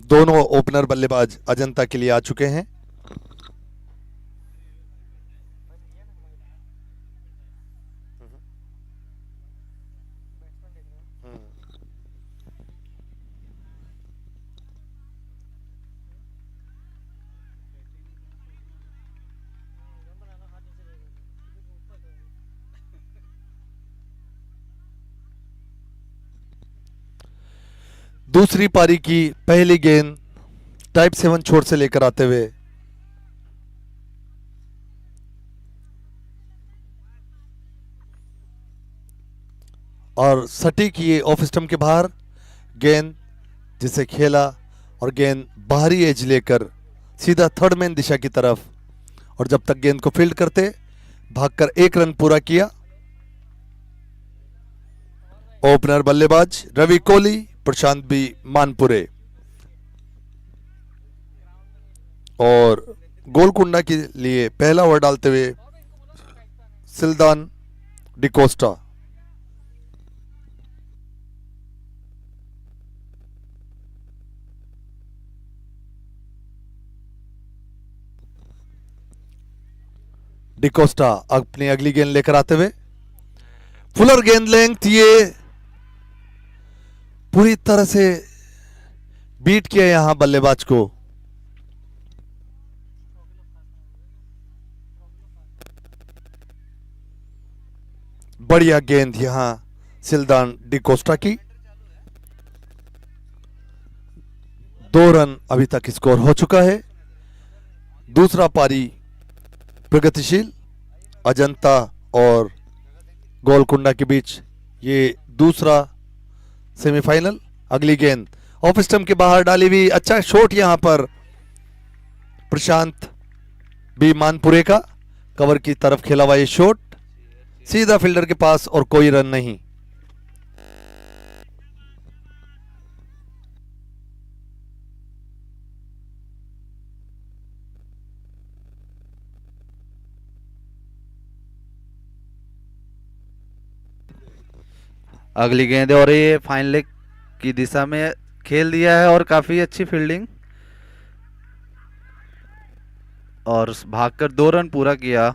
दोनों ओपनर बल्लेबाज अजंता के लिए आ चुके हैं। दूसरी पारी की पहली गेंद टाइप 7 छोर से लेकर आते हुए और सटीक ये ऑफ स्टंप के बाहर गेंद जिसे खेला और गेंद बाहरी एज लेकर सीधा थर्ड मैन दिशा की तरफ, और जब तक गेंद को फील्ड करते भागकर 1 रन पूरा किया। ओपनर बल्लेबाज रवि कोहली, प्रशांत बी मानपुरे। और गोलकुंडा के लिए पहला ओवर डालते हुए सिल्दान डिकोस्टा। डिकोस्टा अपनी अगली गेंद लेकर आते हुए फुलर गेंद लेंथ, ये पूरी तरह से बीट किया यहां बल्लेबाज को। बढ़िया गेंद यहां सिल्दान डिकोस्टा की। 2 रन अभी तक स्कोर हो चुका है। दूसरा पारी प्रगतिशील अजंता और गोलकुंडा के बीच ये दूसरा सेमीफाइनल। अगली गेंद ऑफ स्टंप के बाहर डाली हुई, अच्छा शॉट यहां पर प्रशांत बी मानपुरे का, कवर की तरफ खेला हुआ ये शॉट सीधा फील्डर के पास और कोई रन नहीं। अगली गेंद है और ये फाइन लेग की दिशा में खेल दिया है और काफ़ी अच्छी फील्डिंग और भागकर 2 रन पूरा किया।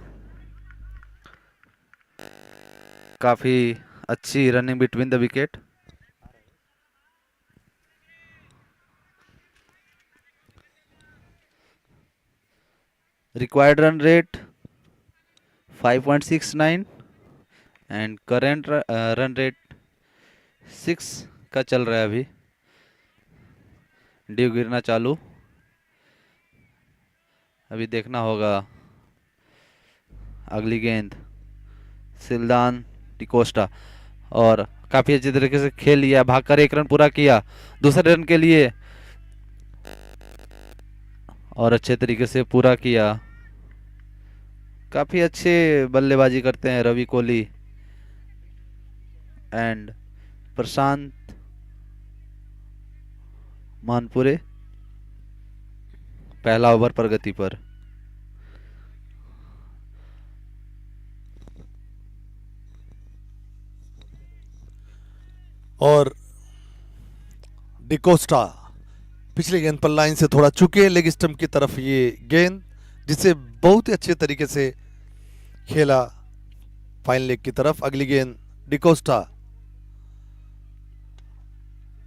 काफ़ी अच्छी running between the wicket. Required run rate 5.69 and current run rate 6 का चल रहा है। अभी ड्यू गिरना चालू, अभी देखना होगा। अगली गेंद सिल्दान डिकोस्टा और काफ़ी अच्छी तरीके से खेल लिया, भागकर 1 रन पूरा किया दूसरे रन के लिए और अच्छे तरीके से पूरा किया। काफ़ी अच्छे बल्लेबाजी करते हैं रवि कोहली एंड प्रशांत मानपुरे। पहला ओवर प्रगति पर। और डिकोस्टा पिछली गेंद पर लाइन से थोड़ा चुके लेग स्टंप की तरफ ये गेंद, जिसे बहुत ही अच्छे तरीके से खेला फाइन लेग की तरफ। अगली गेंद डिकोस्टा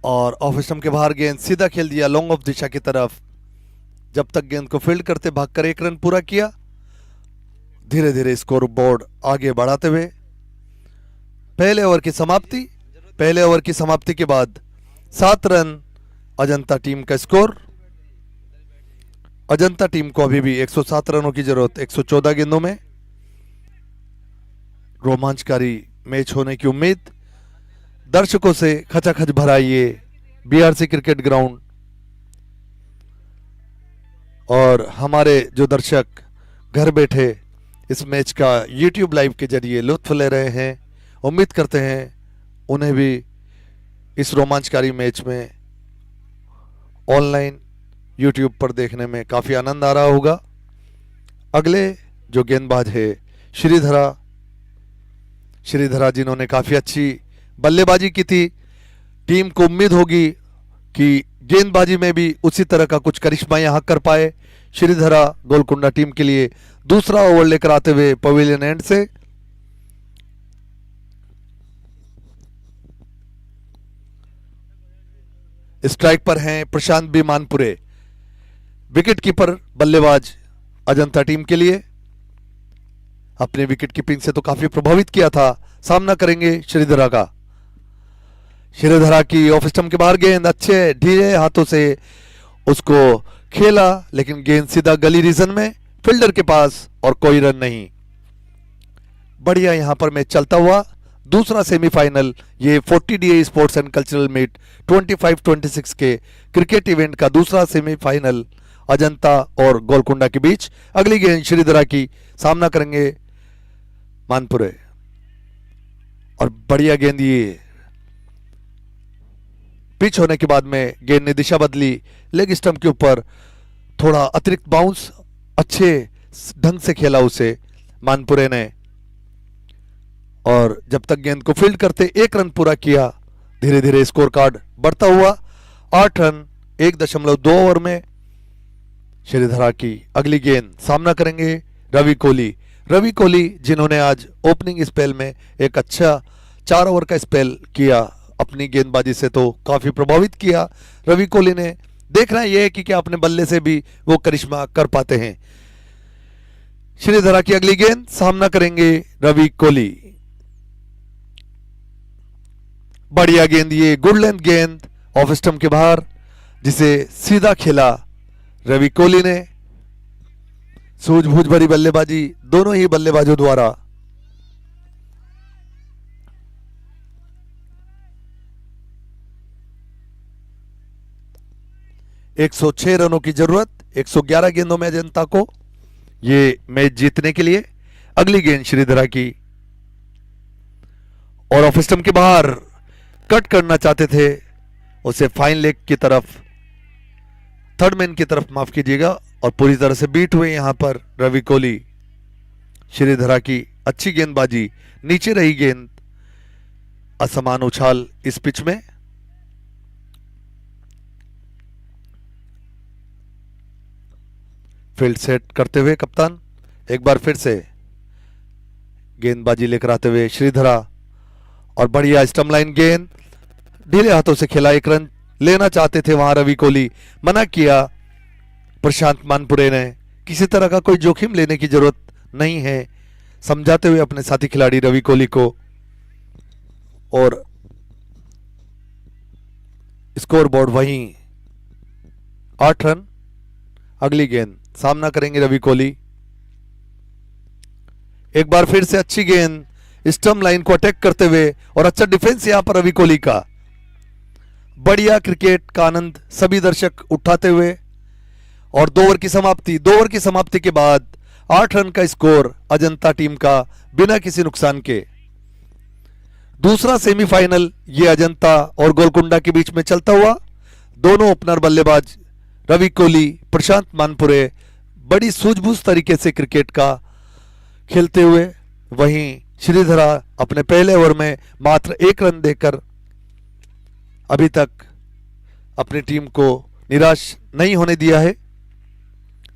और ऑफ स्टंप के बाहर गेंद सीधा खेल दिया लॉन्ग ऑफ दिशा की तरफ। जब तक गेंद को फील्ड करते भागकर 1 रन पूरा किया। धीरे धीरे स्कोर बोर्ड आगे बढ़ाते हुए पहले ओवर की समाप्ति। पहले ओवर की समाप्ति के बाद 7 रन अजंता टीम का स्कोर। अजंता टीम को अभी भी 107 रनों की जरूरत 114 गेंदों में। रोमांचकारी मैच होने की उम्मीद। दर्शकों से खचाखच भरा ये बीआरसी क्रिकेट ग्राउंड और हमारे जो दर्शक घर बैठे इस मैच का यूट्यूब लाइव के जरिए लुत्फ ले रहे हैं, उम्मीद करते हैं उन्हें भी इस रोमांचकारी मैच में ऑनलाइन यूट्यूब पर देखने में काफ़ी आनंद आ रहा होगा। अगले जो गेंदबाज है श्रीधरा जिन्होंने काफ़ी अच्छी बल्लेबाजी की थी। टीम को उम्मीद होगी कि गेंदबाजी में भी उसी तरह का कुछ करिश्मा यहां कर पाए श्रीधरा गोलकुंडा टीम के लिए। दूसरा ओवर लेकर आते हुए पवेलियन एंड से स्ट्राइक पर हैं प्रशांत बी मानपुरे, विकेट कीपर बल्लेबाज अजंता टीम के लिए। अपने विकेट कीपिंग से तो काफी प्रभावित किया था। सामना करेंगे श्रीधरा का। श्रीधरा की ऑफ स्टंप के बाहर गेंद अच्छे ढीले हाथों से उसको खेला, लेकिन गेंद सीधा गली रीजन में फील्डर के पास और कोई रन नहीं। बढ़िया यहां पर मैच चलता हुआ। दूसरा सेमीफाइनल ये 40 DA sports and cultural meet 25-26 के क्रिकेट इवेंट का दूसरा सेमीफाइनल अजंता और गोलकुंडा के बीच। अगली गेंद श्रीधरा की, सामना करेंगे मानपुरे। और बढ़िया गेंद, ये पिच होने के बाद में गेंद ने दिशा बदली, लेग स्टंप के ऊपर थोड़ा अतिरिक्त बाउंस, अच्छे ढंग से खेला उसे मानपुरे ने। और जब तक गेंद को फील्ड करते 1 रन पूरा किया, धीरे धीरे स्कोर कार्ड बढ़ता हुआ 8 रन 1.2 ओवर में। श्रीधरा की अगली गेंद, सामना करेंगे रवि कोहली। रवि कोहली जिन्होंने आज ओपनिंग स्पेल में एक अच्छा 4 ओवर का स्पेल किया, अपनी गेंदबाजी से तो काफी प्रभावित किया रवि कोहली ने। देखना यह है कि क्या अपने बल्ले से भी वो करिश्मा कर पाते हैं। श्रीधरा की अगली गेंद, सामना करेंगे रवि कोहली। बढ़िया गेंद, ये गुड लेंथ गेंद ऑफ स्टंप के बाहर, जिसे सीधा खेला रवि कोहली ने। सूझबूझ भरी बल्लेबाजी दोनों ही बल्लेबाजों द्वारा। एक 106 रनों की जरूरत 111 गेंदों में अजंता को ये मैच जीतने के लिए। अगली गेंद श्रीधरा की, और ऑफ स्टंप के बाहर कट करना चाहते थे उसे फाइन लेग की तरफ, थर्ड मैन की तरफ, माफ कीजिएगा, और पूरी तरह से बीट हुए यहां पर रवि कोहली। श्रीधरा की अच्छी गेंदबाजी, नीचे रही गेंद, असमान उछाल इस पिच में। फील्ड सेट करते हुए कप्तान एक बार फिर से गेंदबाजी लेकर आते हुए श्रीधरा, और बढ़िया स्टंप लाइन गेंद, ढीले हाथों से खेला। 1 रन लेना चाहते थे वहां रवि कोहली, मना किया प्रशांत मानपुरे ने। किसी तरह का कोई जोखिम लेने की जरूरत नहीं है, समझाते हुए अपने साथी खिलाड़ी रवि कोहली को। और स्कोर बोर्ड वहीं 8 रन। अगली गेंद, सामना करेंगे रवि कोहली। एक बार फिर से अच्छी गेंद स्टंप लाइन को अटैक करते हुए, और अच्छा डिफेंस यहां पर रवि कोहली का। बढ़िया क्रिकेट का आनंद सभी दर्शक उठाते हुए, और 2 ओवर की समाप्ति। 2 ओवर की समाप्ति के बाद 8 रन का स्कोर अजंता टीम का बिना किसी नुकसान के। दूसरा सेमीफाइनल ये अजंता और गोलकुंडा के बीच में चलता हुआ। दोनों ओपनर बल्लेबाज रवि कोहली, प्रशांत मानपुरे बड़ी सूझबूझ तरीके से क्रिकेट का खेलते हुए, वहीं श्रीधरा अपने पहले ओवर में मात्र 1 रन देकर अभी तक अपनी टीम को निराश नहीं होने दिया है।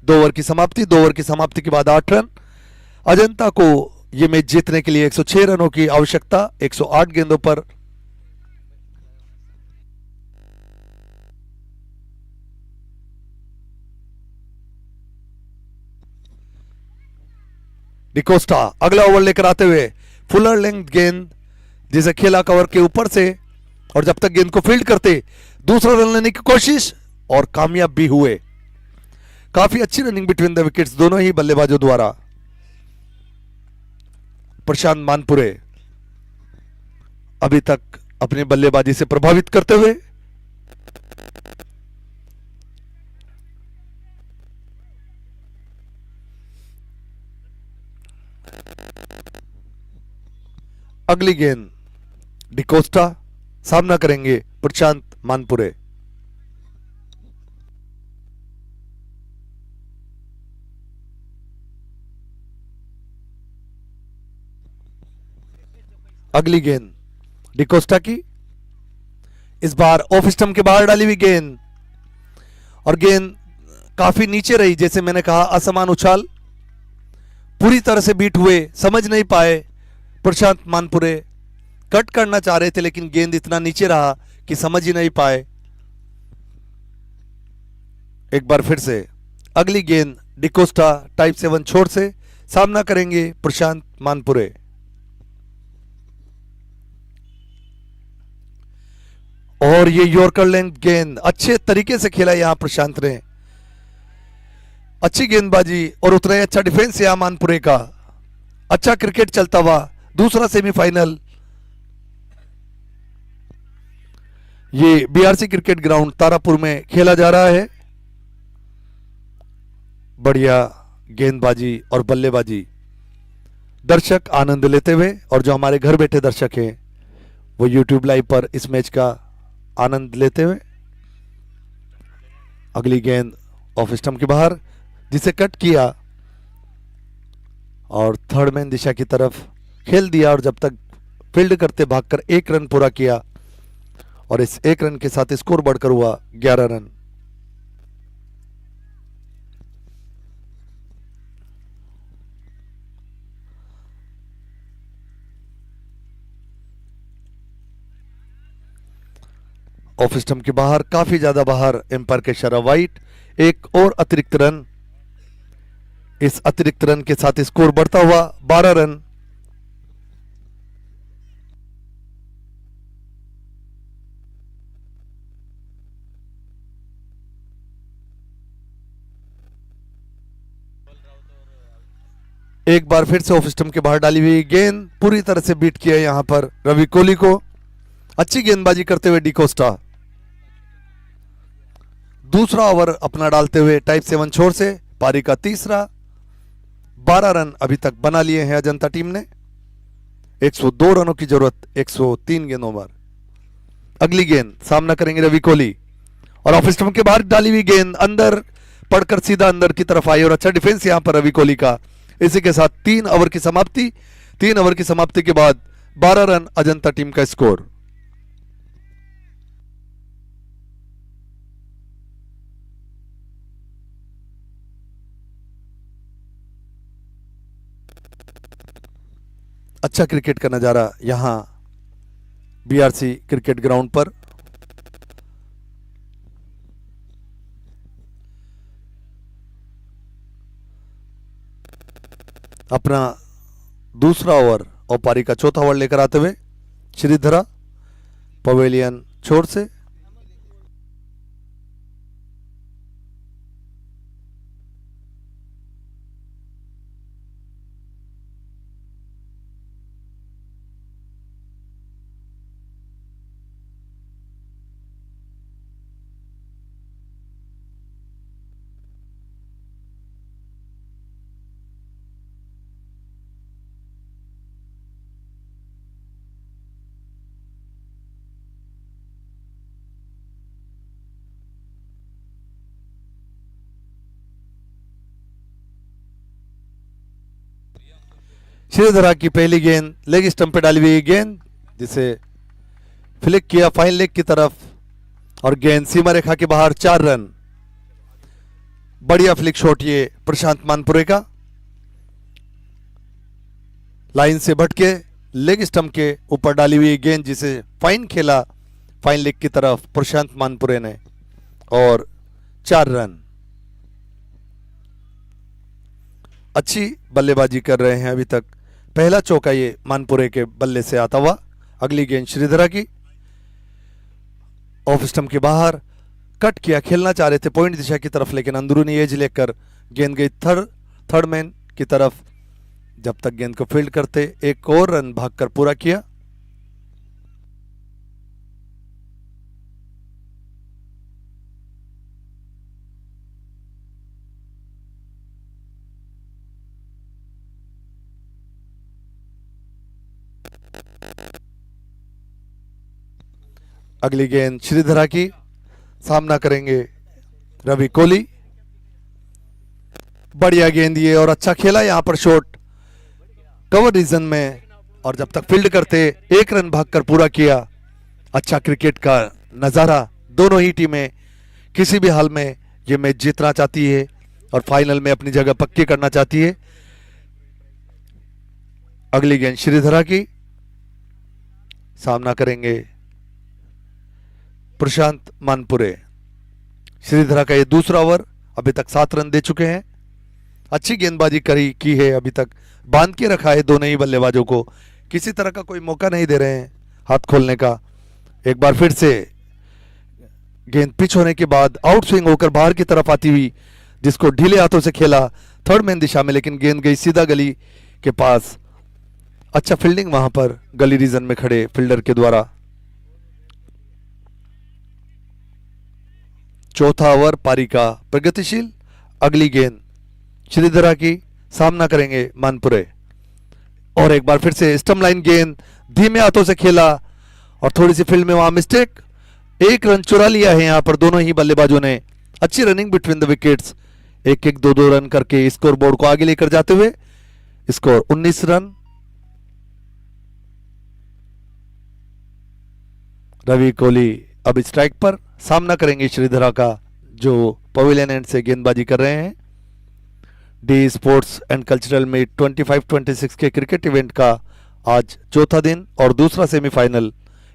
2 ओवर की समाप्ति। 2 ओवर की समाप्ति के बाद 8 रन। अजंता को यह मैच जीतने के लिए 106 रनों की आवश्यकता 108 गेंदों पर। डिकोस्टा अगला ओवर लेकर आते हुए फुलर लेंथ गेंद, जिसे खेला कवर के ऊपर से, और जब तक गेंद को फील्ड करते दूसरा रन लेने की कोशिश, और कामयाब भी हुए। काफी अच्छी रनिंग बिटवीन द विकेट्स दोनों ही बल्लेबाजों द्वारा। प्रशांत मानपुरे अभी तक अपनी बल्लेबाजी से प्रभावित करते हुए। अगली गेंद डिकोस्टा, सामना करेंगे प्रशांत मानपुरे। अगली गेंद डिकोस्टा की, इस बार ऑफ स्टंप के बाहर डाली हुई गेंद, और गेंद काफी नीचे रही। जैसे मैंने कहा, असमान उछाल, पूरी तरह से बीट हुए, समझ नहीं पाए। प्रशांत मानपुरे कट करना चाह रहे थे लेकिन गेंद इतना नीचे रहा कि समझ ही नहीं पाए। एक बार फिर से अगली गेंद डिकोस्टा टाइप 7 छोर से सामना करेंगे प्रशांत मानपुरे। और ये यॉर्कर लेंथ गेंद अच्छे तरीके से खेला यहां प्रशांत ने, अच्छी गेंदबाजी और उतना ही अच्छा डिफेंस यहां मानपुरे का। अच्छा क्रिकेट चलता हुआ दूसरा सेमीफाइनल ये बीआरसी क्रिकेट ग्राउंड तारापुर में खेला जा रहा है। बढ़िया गेंदबाजी और बल्लेबाजी, दर्शक आनंद लेते हुए, और जो हमारे घर बैठे दर्शक हैं वो यूट्यूब लाइव पर इस मैच का आनंद लेते हुए। अगली गेंद ऑफ स्टंप के बाहर, जिसे कट किया और थर्ड मैन दिशा की तरफ खेल दिया, और जब तक फील्ड करते भागकर 1 रन पूरा किया, और इस 1 रन के साथ स्कोर बढ़कर हुआ 11 रन। ऑफ स्टंप के बाहर, काफी ज्यादा बाहर, एम्पायर के इशारा वाइट। एक और अतिरिक्त रन, इस अतिरिक्त रन के साथ स्कोर बढ़ता हुआ 12 रन। एक बार फिर से ऑफ स्टंप के बाहर डाली हुई गेंद पूरी तरह से बीट किया यहां पर रवि कोहली को। अच्छी गेंदबाजी करते हुए डिकोस्टा दूसरा ओवर अपना डालते हुए टाइप 7 छोर से पारी का तीसरा। 12 रन अभी तक बना लिए हैं अजंता टीम ने। 102 रनों की जरूरत 103 गेंदों पर। अगली गेंद सामना करेंगे रवि कोहली, और ऑफ स्टंप के बाहर डाली हुई गेंद अंदर पड़कर सीधा अंदर की तरफ आई, और अच्छा डिफेंस यहां पर रवि कोहली का। इसी के साथ 3 ओवर की समाप्ति। 3 ओवर की समाप्ति के बाद 12 रन अजंता टीम का स्कोर। अच्छा क्रिकेट का नजारा यहां बीआरसी क्रिकेट ग्राउंड पर। अपना दूसरा ओवर और पारी का चौथा ओवर लेकर आते हुए श्रीधरा पवेलियन छोर से। श्रीधरा की पहली गेंद लेग स्टंप पे डाली हुई गेंद, जिसे फ्लिक किया फाइन लेग की तरफ, और गेंद सीमा रेखा के बाहर। 4 रन। बढ़िया फ्लिक शॉट ये प्रशांत मानपुरे का, लाइन से भटके लेग स्टंप के ऊपर डाली हुई गेंद, जिसे फाइन खेला फाइन लेग की तरफ प्रशांत मानपुरे ने, और 4 रन। अच्छी बल्लेबाजी कर रहे हैं अभी तक। पहला चौका ये मानपुरे के बल्ले से आता हुआ। अगली गेंद श्रीधरा की, ऑफ स्टंप के बाहर, कट किया, खेलना चाह रहे थे पॉइंट दिशा की तरफ, लेकिन अंदरूनी एज लेकर गेंद गई थर्ड मैन की तरफ। जब तक गेंद को फील्ड करते 1 और रन भागकर पूरा किया। अगली गेंद श्रीधरा की, सामना करेंगे रवि कोहली। बढ़िया गेंद ये, और अच्छा खेला यहां पर शॉट कवर रीजन में, और जब तक फील्ड करते 1 रन भागकर पूरा किया। अच्छा क्रिकेट का नज़ारा। दोनों ही टीमें किसी भी हाल में ये मैच जीतना चाहती है और फाइनल में अपनी जगह पक्की करना चाहती है। अगली गेंद श्रीधरा की, सामना करेंगे प्रशांत मानपुरे। श्रीधरा का ये दूसरा ओवर, अभी तक 7 रन दे चुके हैं। अच्छी गेंदबाजी की है, अभी तक बांध के रखा है दोनों ही बल्लेबाजों को, किसी तरह का कोई मौका नहीं दे रहे हैं हाथ खोलने का। एक बार फिर से गेंद पिच होने के बाद आउट स्विंग होकर बाहर की तरफ आती हुई, जिसको ढीले हाथों से खेला थर्ड मैन दिशा में, लेकिन गेंद गई सीधा गली के पास। अच्छा फील्डिंग वहां पर गली रीजन में खड़े फील्डर के द्वारा। चौथा ओवर पारी का प्रगतिशील। अगली गेंद श्रीधरा की, सामना करेंगे मानपुरे। और एक बार फिर से स्टम्प लाइन गेंद धीमे हाथों से खेला और थोड़ी सी फील्ड में वहां मिस्टेक। 1 रन चुरा लिया है यहां पर दोनों ही बल्लेबाजों ने। अच्छी running between the wickets, 1-1, 2-2 run करके स्कोर बोर्ड को आगे लेकर जाते हुए स्कोर 19 रन। रवि कोहली अब स्ट्राइक पर, सामना करेंगे श्रीधरा का, जो पवेलियन एंड से गेंदबाजी कर रहे हैं। D sports and cultural meet 25-26 के क्रिकेट इवेंट का आज चौथा दिन और दूसरा सेमीफाइनल,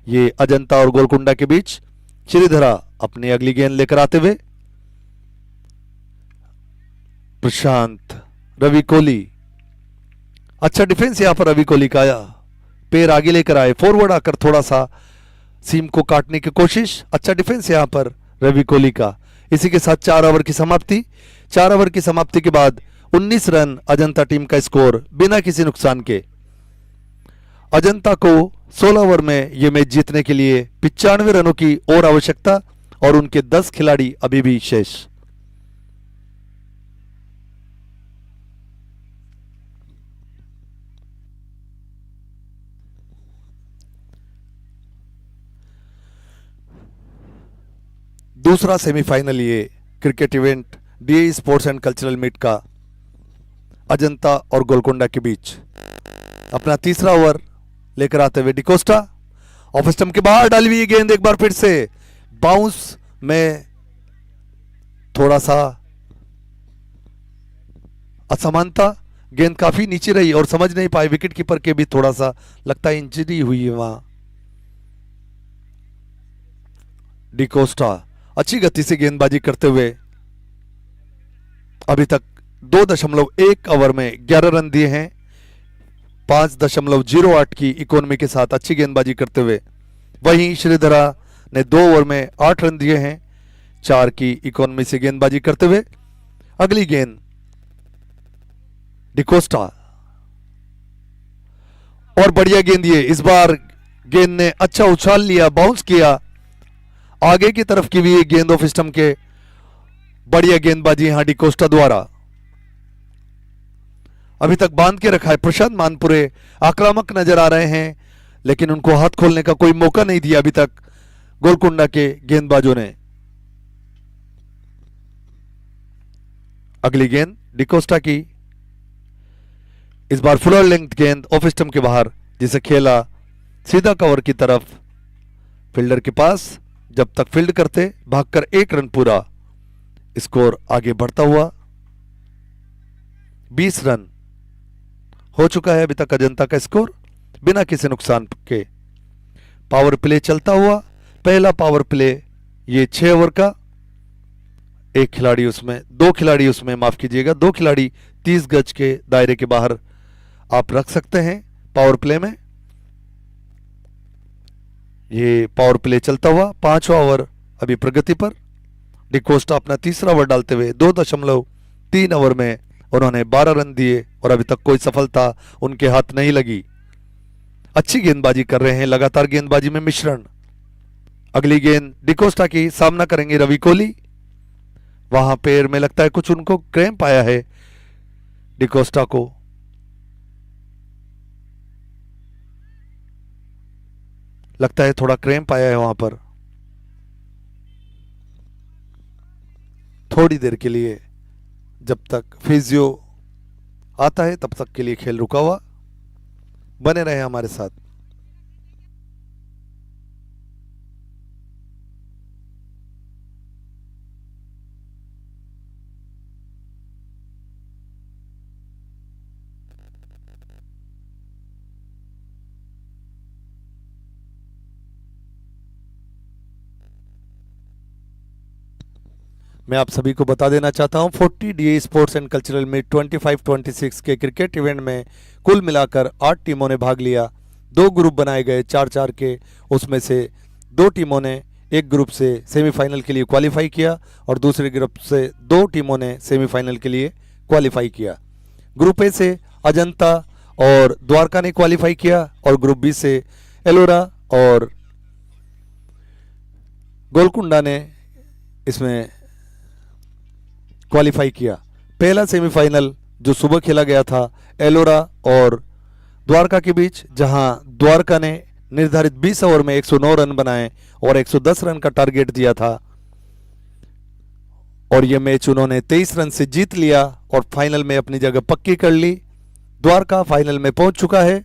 ये अजंता और गोलकुंडा के बीच। श्रीधरा अपनी अगली गेंद लेकर आते हुए, प्रशांत, रवि कोहली। अच्छा डिफेंस यहां पर रवि कोहली का, पैर आगे लेकर आए, फॉरवर्ड आकर थोड़ा सा सीम को काटने की कोशिश। अच्छा डिफेंस यहां पर रवि कोहली का। इसी के साथ 4 ओवर की समाप्ति। 4 ओवर की समाप्ति के बाद 19 रन अजंता टीम का स्कोर बिना किसी नुकसान के। अजंता को 16 ओवर में यह मैच जीतने के लिए 95 रनों की और आवश्यकता और उनके 10 खिलाड़ी अभी भी शेष। दूसरा सेमीफाइनल ये cricket event D sports and cultural meet का अजंता और गोलकोंडा के बीच। अपना तीसरा ओवर लेकर आते हुए डिकोस्टा, ऑफ स्टंप के बाहर डाली हुई गेंद, एक बार फिर से बाउंस में थोड़ा सा असमानता, गेंद काफी नीचे रही और समझ नहीं पाए विकेट कीपर के भी थोड़ा सा लगता है इंजरी हुई है वहां। डिकोस्टा अच्छी गति से गेंदबाजी करते हुए अभी तक 2.1 ओवर में 11 रन दिए हैं। 5.08 की इकोनॉमी के साथ अच्छी गेंदबाजी करते हुए। वहीं श्रीधरा ने 2 ओवर में 8 रन दिए हैं 4 की इकोनॉमी से गेंदबाजी करते हुए। अगली गेंद डिकोस्टा, और बढ़िया गेंद ये, इस बार गेंद ने अच्छा उछाल लिया, बाउंस किया आगे की तरफ की भी गेंद ऑफ स्टंप के। बढ़िया गेंदबाजी यहां डिकोस्टा द्वारा। अभी तक बांध के रखा है प्रशांत मानपुरे, आक्रामक नजर आ रहे हैं लेकिन उनको हाथ खोलने का कोई मौका नहीं दिया अभी तक गोलकुंडा के गेंदबाजों ने। अगली गेंद डिकोस्टा की, इस बार फुल लेंथ गेंद ऑफ स्टंप के बाहर, जिसे खेला सीधा कवर की तरफ फील्डर के पास। जब तक फील्ड करते भागकर 1 रन पूरा, स्कोर आगे बढ़ता हुआ 20 रन हो चुका है अभी तक अजंता का स्कोर बिना किसी नुकसान के। पावर प्ले चलता हुआ, पहला पावर प्ले ये 6 ओवर का, 1 खिलाड़ी उसमें, 2 खिलाड़ी उसमें, माफ कीजिएगा 2 खिलाड़ी 30 गज के दायरे के बाहर आप रख सकते हैं पावर प्ले में। ये पावर प्ले चलता हुआ 5वां ओवर अभी प्रगति पर। डिकोस्टा अपना तीसरा ओवर डालते हुए 2.3 ओवर में उन्होंने 12 रन दिए और अभी तक कोई सफलता उनके हाथ नहीं लगी। अच्छी गेंदबाजी कर रहे हैं, लगातार गेंदबाजी में मिश्रण। अगली गेंद डिकोस्टा की, सामना करेंगे रवि कोहली। वहां पैर में लगता है कुछ उनको क्रैम्प आया है डिकोस्टा को। लगता है थोड़ा क्रैम्प आया है वहां पर। थोड़ी देर के लिए जब तक फिजियो आता है तब तक के लिए खेल रुका हुआ। बने रहे हमारे साथ। मैं आप सभी को बता देना चाहता हूं 40 D sports and cultural meet 25-26 के क्रिकेट इवेंट में कुल मिलाकर 8 टीमों ने भाग लिया। 2 ग्रुप बनाए गए 4-4 के, उसमें से 2 टीमों ने एक ग्रुप से सेमीफाइनल के लिए क्वालिफाई किया और दूसरे ग्रुप से 2 टीमों ने सेमीफाइनल के लिए क्वालिफाई किया। ग्रुप ए से अजंता और द्वारका ने क्वालिफाई किया और ग्रुप बी से एलोरा और गोलकुंडा ने इसमें क्वालिफाई किया। पहला सेमीफाइनल जो सुबह खेला गया था एलोरा और द्वारका के बीच, जहां द्वारका ने निर्धारित 20 ओवर में 109 रन बनाए और 110 रन का टारगेट दिया था और यह मैच उन्होंने 23 रन से जीत लिया और फाइनल में अपनी जगह पक्की कर ली। द्वारका फाइनल में पहुंच चुका है।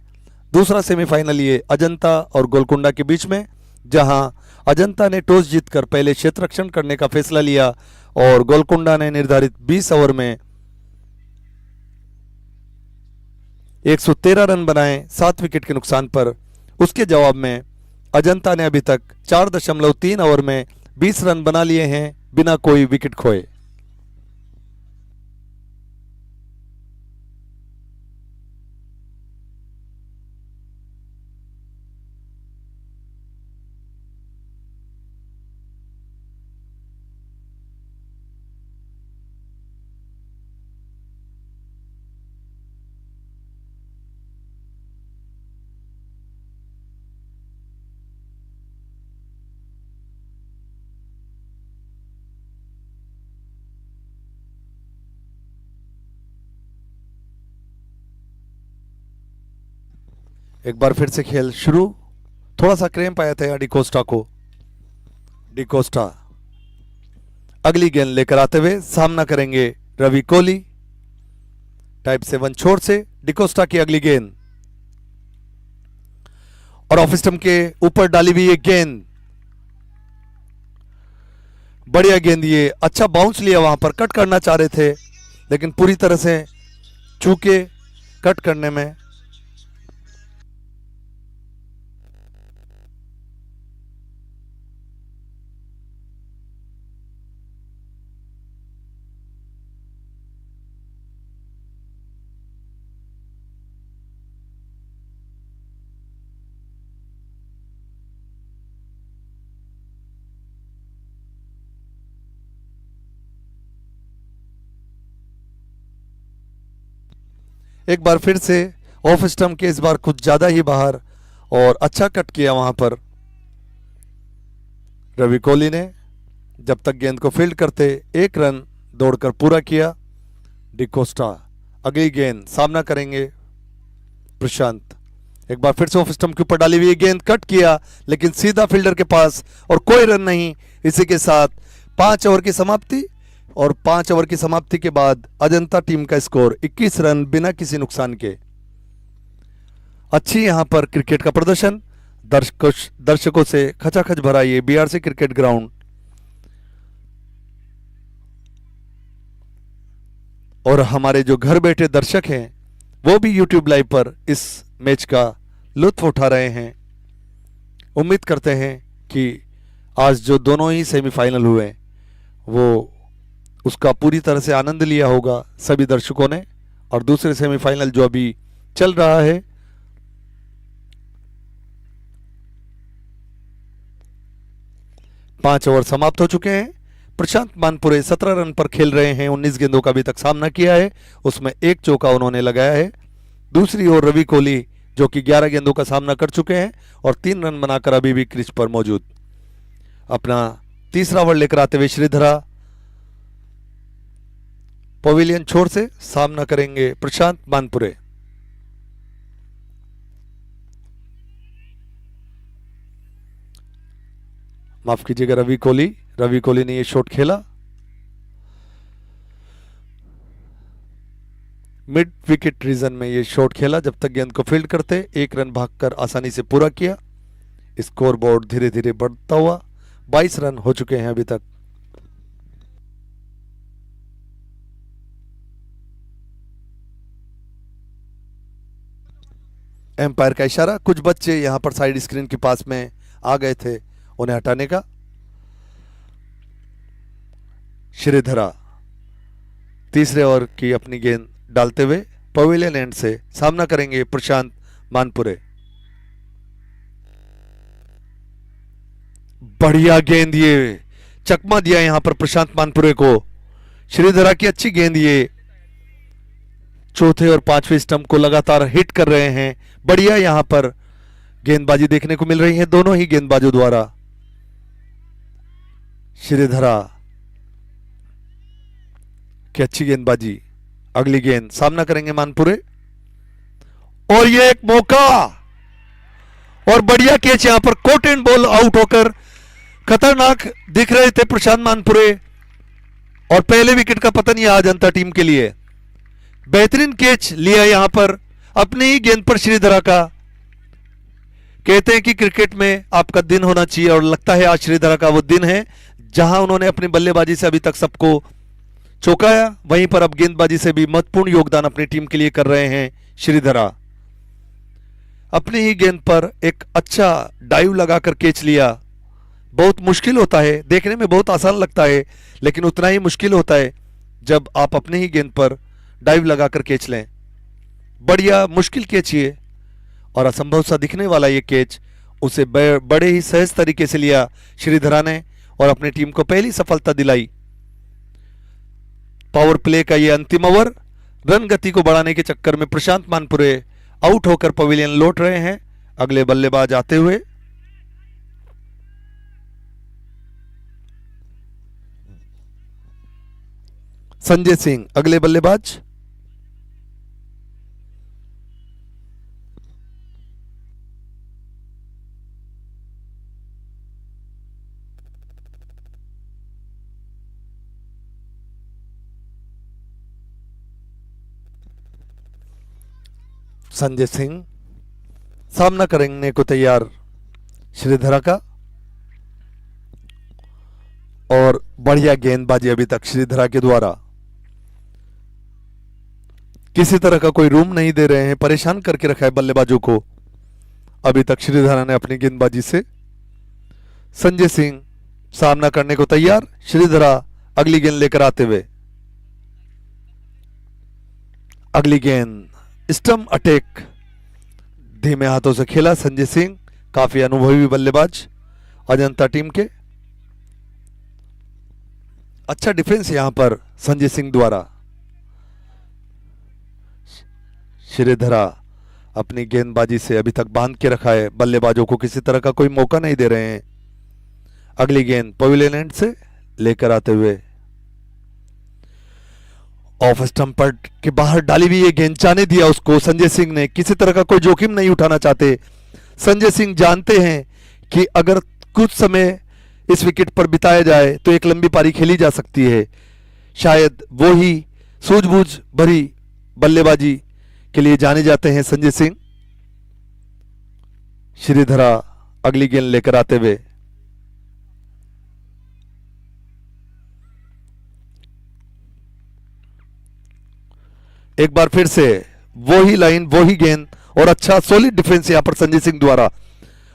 दूसरा सेमीफाइनल ये अजंता और गोलकुंडा के बीच में, जहां अजंता ने टॉस जीतकर पहले क्षेत्र रक्षण करने का फैसला लिया और गोलकुंडा ने निर्धारित 20 ओवर में 113 रन बनाए 7 विकेट के नुकसान पर। उसके जवाब में अजंता ने अभी तक 4.3 ओवर में 20 रन बना लिए हैं बिना कोई विकेट खोए। एक बार फिर से खेल शुरू। थोड़ा सा क्रैम्प आया था डिकोस्टा को। डिकोस्टा अगली गेंद लेकर आते हुए सामना करेंगे रवि कोहली। टाइप 7 छोर से डिकोस्टा की अगली गेंद और ऑफ स्टंप के ऊपर डाली हुई एक गेंद, बढ़िया गेंद। ये अच्छा बाउंस लिया, वहां पर कट करना चाह रहे थे लेकिन पूरी तरह से चूके कट करने में। एक बार फिर से ऑफ स्टंप के, इस बार कुछ ज्यादा ही बाहर और अच्छा कट किया वहां पर रवि कोहली ने। जब तक गेंद को फील्ड करते 1 रन दौड़कर पूरा किया डिकोस्टा। अगली गेंद सामना करेंगे प्रशांत। एक बार फिर से ऑफ स्टंप के ऊपर डाली हुई गेंद, कट किया लेकिन सीधा फील्डर के पास और कोई रन नहीं। इसी के साथ 5 ओवर की समाप्ति और 5 ओवर की समाप्ति के बाद अजंता टीम का स्कोर 21 रन बिना किसी नुकसान के। अच्छी यहां पर क्रिकेट का प्रदर्शन, दर्शकों से खचाखच भरा ये बीआरसी क्रिकेट ग्राउंड और हमारे जो घर बैठे दर्शक हैं वो भी यूट्यूब लाइव पर इस मैच का लुत्फ उठा रहे हैं। उम्मीद करते हैं कि आज जो दोनों ही सेमीफाइनल हुए वो उसका पूरी तरह से आनंद लिया होगा सभी दर्शकों ने। और दूसरे सेमीफाइनल जो अभी चल रहा है, पांच ओवर समाप्त हो चुके हैं। प्रशांत मानपुरे 17 रन पर खेल रहे हैं। 19 गेंदों का अभी तक सामना किया है, उसमें 1 चौका उन्होंने लगाया है। दूसरी ओर रवि कोहली जो कि 11 गेंदों का सामना कर चुके हैं और 3 रन बनाकर अभी भी क्रीज पर मौजूद। अपना तीसरा ओवर लेकर आते हुए श्रीधरा पवेलियन छोर से सामना करेंगे प्रशांत मानपुरे। माफ कीजिएगा रवि कोहली ने ये शॉट खेला। मिड विकेट रीजन में ये शॉट खेला। जब तक गेंद को फील्ड करते 1 रन भागकर आसानी से पूरा किया। स्कोर बोर्ड धीरे धीरे बढ़ता हुआ 22 रन हो चुके हैं अभी तक। एम्पायर का इशारा। कुछ बच्चे यहां पर साइड स्क्रीन के पास में आ गए थे, उन्हें हटाने का। श्रीधरा तीसरे ओवर की अपनी गेंद डालते हुए पवेलियन एंड से सामना करेंगे प्रशांत मानपुरे। बढ़िया गेंद, ये चकमा दिया यहां पर प्रशांत मानपुरे को। श्रीधरा की अच्छी गेंद, ये चौथे और पांचवें स्टंप को लगातार हिट कर रहे हैं। बढ़िया यहां पर गेंदबाजी देखने को मिल रही है दोनों ही गेंदबाजों द्वारा। श्रीधरा की अच्छी गेंदबाजी। अगली गेंद सामना करेंगे मानपुरे और ये एक मौका और बढ़िया कैच यहां पर, कोट एंड बॉल आउट होकर खतरनाक दिख रहे थे प्रशांत मानपुरे और पहले विकेट का पतन यह अजंता टीम के लिए। बेहतरीन कैच लिया यहां पर अपनी ही गेंद पर श्रीधरा का। कहते हैं कि क्रिकेट में आपका दिन होना चाहिए और लगता है आज श्रीधरा का वो दिन है जहां उन्होंने अपनी बल्लेबाजी से अभी तक सबको चौंकाया, वहीं पर अब गेंदबाजी से भी महत्वपूर्ण योगदान अपनी टीम के लिए कर रहे हैं श्रीधरा। अपनी ही गेंद पर एक अच्छा डाइव लगाकर कैच लिया। बहुत मुश्किल होता है, देखने में बहुत आसान लगता है लेकिन उतना ही मुश्किल होता है जब आप अपनी ही गेंद पर डाइव लगाकर कैच लें। बढ़िया मुश्किल कैच ये और असंभव सा दिखने वाला ये कैच उसे बड़े ही सहज तरीके से लिया श्रीधरा ने और अपनी टीम को पहली सफलता दिलाई। पावर प्ले का ये अंतिम ओवर, रन गति को बढ़ाने के चक्कर में प्रशांत मानपुरे आउट होकर पवेलियन लौट रहे हैं। अगले बल्लेबाज आते हुए संजय सिंह, अगले बल्लेबाज। संजय सिंह सामना करने को तैयार श्रीधरा का और बढ़िया गेंदबाजी अभी तक श्रीधरा के द्वारा। किसी तरह का कोई रूम नहीं दे रहे हैं, परेशान करके रखा है बल्लेबाजों को अभी तक श्रीधरा ने अपनी गेंदबाजी से। संजय सिंह सामना करने को तैयार, श्रीधरा अगली गेंद लेकर आते हुए। अगली गेंद स्टंप अटैक, धीमे हाथों से खेला संजय सिंह, काफी अनुभवी बल्लेबाज अजंता टीम के। अच्छा डिफेंस यहां पर संजय सिंह द्वारा। श्रीधरा अपनी गेंदबाजी से अभी तक बांध के रखा है, बल्लेबाजों को किसी तरह का कोई मौका नहीं दे रहे हैं। अगली गेंद पवेलियन एंड से लेकर आते हुए ऑफ स्टंप के बाहर डाली हुई ये गेंद, जाने दिया उसको संजय सिंह ने। किसी तरह का कोई जोखिम नहीं उठाना चाहते संजय सिंह, जानते हैं कि अगर कुछ समय इस विकेट पर बिताया जाए तो एक लंबी पारी खेली जा सकती है। शायद वो ही सूझबूझ भरी बल्लेबाजी के लिए जाने जाते हैं संजय सिंह। श्रीधरा अगली गेंद लेकर आते हुए एक बार फिर से वो ही लाइन, वो ही गेंद और अच्छा सॉलिड डिफेंस यहां पर संजय सिंह द्वारा।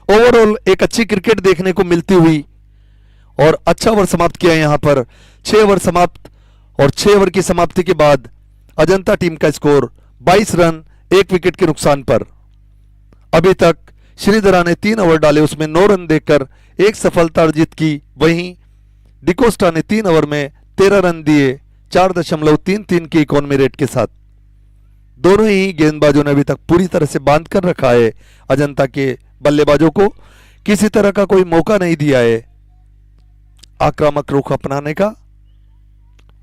ओवरऑल एक अच्छी क्रिकेट देखने को मिलती हुई और अच्छा ओवर समाप्त किया यहां पर। 6 ओवर समाप्त और 6 ओवर की समाप्ति के बाद अजंता टीम का स्कोर 22 रन 1 विकेट के नुकसान पर। अभी तक श्रीधरा ने 3 ओवर डाले, उसमें 9 रन देकर एक सफलता अर्जित की। वहीं डिकोस्टा ने 3 ओवर में 13 रन दिए 4.33 की इकोनॉमी रेट के साथ। दोनों ही गेंदबाजों ने अभी तक पूरी तरह से बांध कर रखा है अजंता के बल्लेबाजों को, किसी तरह का कोई मौका नहीं दिया है आक्रामक रुख अपनाने का।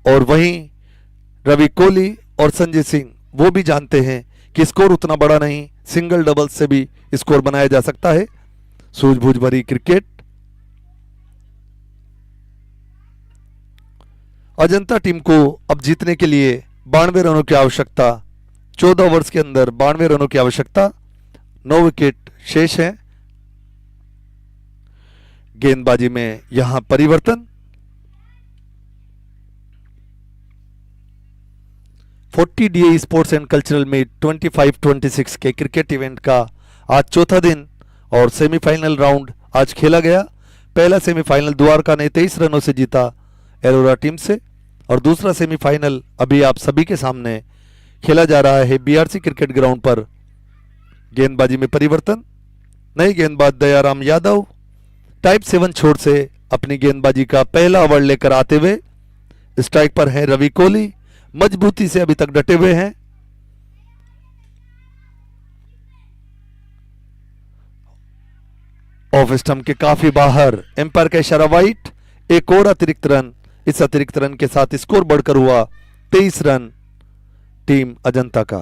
और वहीं रवि कोहली और संजय सिंह वो भी जानते हैं कि स्कोर उतना बड़ा नहीं, सिंगल डबल से भी स्कोर बनाया जा सकता है। सूझबूझ भरी क्रिकेट। अजंता टीम को अब जीतने के लिए 92 रनों की आवश्यकता, 14 ओवर्स के अंदर 92 रनों की आवश्यकता। 9 विकेट शेष हैं। गेंदबाजी में यहां परिवर्तन। 40 DA sports and cultural meet 25-26 के क्रिकेट इवेंट का आज चौथा दिन और सेमीफाइनल राउंड आज खेला गया। पहला सेमीफाइनल द्वारका ने 23 रनों से जीता एलोरा टीम से। और दूसरा सेमीफाइनल अभी आप सभी के सामने खेला जा रहा है बीआरसी क्रिकेट ग्राउंड पर। गेंदबाजी में परिवर्तन, नई गेंदबाज दयाराम यादव टाइप 7 छोर से अपनी गेंदबाजी का पहला ओवर लेकर आते हुए स्ट्राइक पर है रवि कोहली, मजबूती से अभी तक डटे हुए हैं। ऑफ स्टंप के काफी बाहर, एम्पायर का इशारा वाइट, एक और अतिरिक्त रन। इस अतिरिक्त रन के साथ स्कोर बढ़कर हुआ 23 रन टीम अजंता का।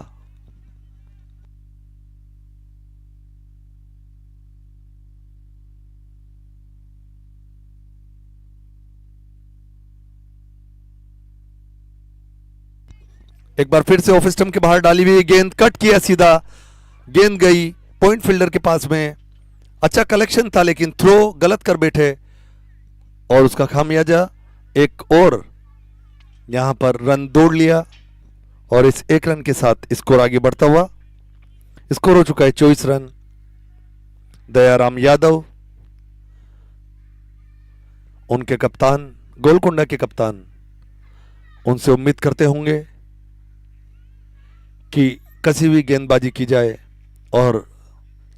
एक बार फिर से ऑफ स्टंप के बाहर डाली हुई गेंद, कट किया सीधा, गेंद गई पॉइंट फील्डर के पास में। अच्छा कलेक्शन था लेकिन थ्रो गलत कर बैठे और उसका खामियाजा एक और यहां पर रन दौड़ लिया और इस एक रन के साथ स्कोर आगे बढ़ता हुआ। स्कोर हो चुका है 24 रन। दयाराम यादव, उनके कप्तान, गोलकुंडा के कप्तान, उनसे उम्मीद करते होंगे कि कसी हुई गेंदबाजी की जाए और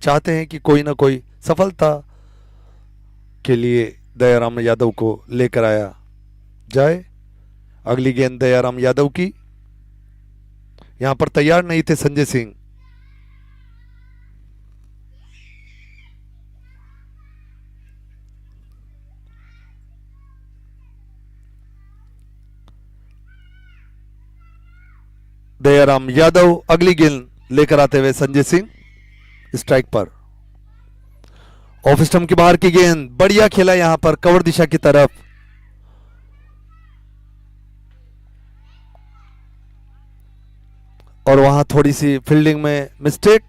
चाहते हैं कि कोई ना कोई सफलता के लिए दयाराम यादव को लेकर आया जाए। अगली गेंद दयाराम यादव की, यहां पर तैयार नहीं थे संजय सिंह। दयाराम यादव अगली गेंद लेकर आते हुए संजय सिंह स्ट्राइक पर। ऑफ स्टंप के बाहर की गेंद, बढ़िया खेला यहां पर कवर दिशा की तरफ। और वहां थोड़ी सी फील्डिंग में मिस्टेक,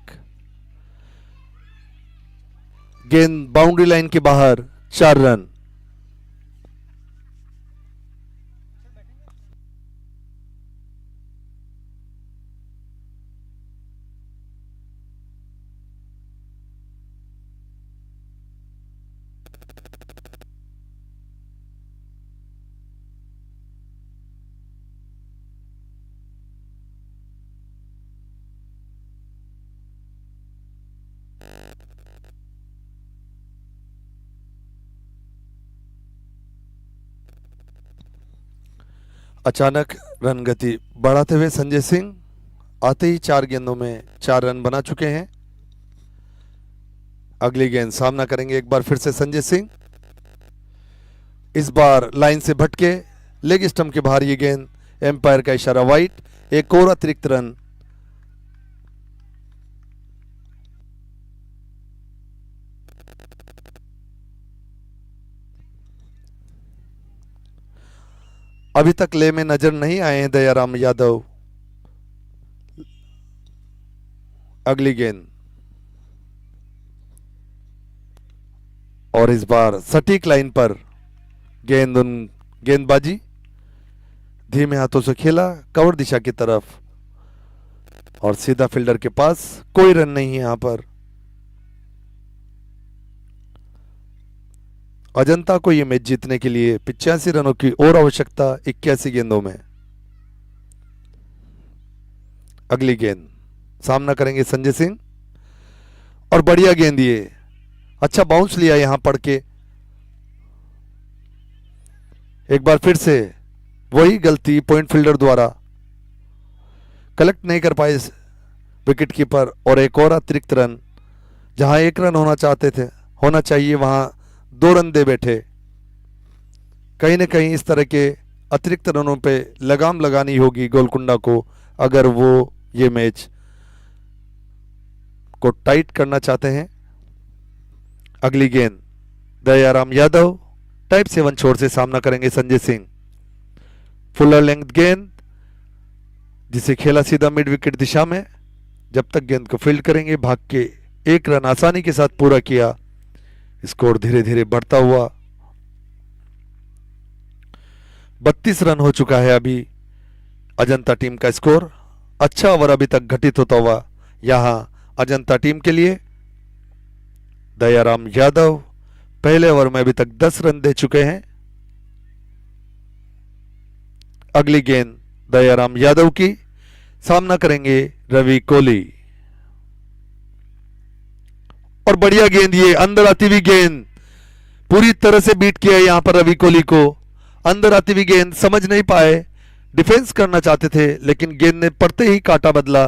गेंद बाउंड्री लाइन के बाहर, 4 रन। अचानक रन गति बढ़ाते हुए संजय सिंह आते ही 4 गेंदों में 4 रन बना चुके हैं। अगली गेंद सामना करेंगे एक बार फिर से संजय सिंह। इस बार लाइन से भटके, लेग स्टंप के बाहर ये गेंद, एम्पायर का इशारा वाइट, एक और अतिरिक्त रन। अभी तक ले में नजर नहीं आए हैं दयाराम यादव। अगली गेंद और इस बार सटीक लाइन पर गेंदबाजी धीमे हाथों से खेला कवर दिशा की तरफ और सीधा फील्डर के पास, कोई रन नहीं है यहां पर। अजंता को यह मैच जीतने के लिए 85 रनों की और आवश्यकता 81 गेंदों में। अगली गेंद सामना करेंगे संजय सिंह और बढ़िया गेंद, ये अच्छा बाउंस लिया यहां पड़ के। एक बार फिर से वही गलती पॉइंट फील्डर द्वारा, कलेक्ट नहीं कर पाए विकेट कीपर और एक और अतिरिक्त रन। जहां 1 रन होना चाहिए वहां 2 रन दे बैठे। कहीं ना कहीं इस तरह के अतिरिक्त रनों पे लगाम लगानी होगी गोलकुंडा को अगर वो ये मैच को टाइट करना चाहते हैं। अगली गेंद दयाराम यादव टाइप 7 छोर से सामना करेंगे संजय सिंह। फुलर लेंथ गेंद जिसे खेला सीधा मिड विकेट दिशा में। जब तक गेंद को फील्ड करेंगे, भाग के 1 रन आसानी के साथ पूरा किया। स्कोर धीरे धीरे बढ़ता हुआ 32 रन हो चुका है अभी अजंता टीम का स्कोर। अच्छा ओवर अभी तक घटित होता हुआ यहां अजंता टीम के लिए। दयाराम यादव पहले ओवर में अभी तक 10 रन दे चुके हैं। अगली गेंद दयाराम यादव की, सामना करेंगे रवि कोहली। और बढ़िया गेंद, ये अंदर आती हुई गेंद, पूरी तरह से बीट किया यहां पर रवि कोहली को। अंदर आती हुई गेंद समझ नहीं पाए, डिफेंस करना चाहते थे लेकिन गेंद ने पड़ते ही काटा बदला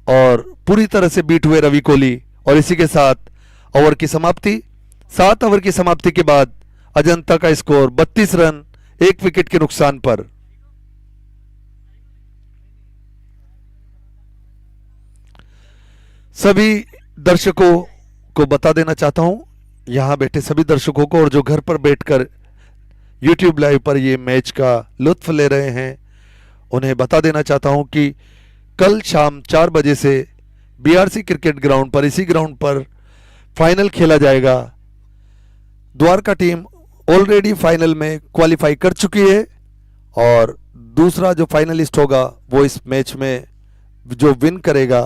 और पूरी तरह से बीट हुए रवि कोहली। और इसी के साथ ओवर की समाप्ति। 7 ओवर की समाप्ति के बाद अजंता का स्कोर 32 रन 1 विकेट के नुकसान पर। सभी दर्शकों को बता देना चाहता हूं, यहां बैठे सभी दर्शकों को और जो घर पर बैठकर YouTube लाइव पर ये मैच का लुत्फ ले रहे हैं, उन्हें बता देना चाहता हूं कि कल शाम 4 बजे से BRC क्रिकेट ग्राउंड पर, इसी ग्राउंड पर फाइनल खेला जाएगा। द्वारका टीम ऑलरेडी फाइनल में क्वालिफाई कर चुकी है और दूसरा जो फाइनलिस्ट होगा वो इस मैच में जो विन करेगा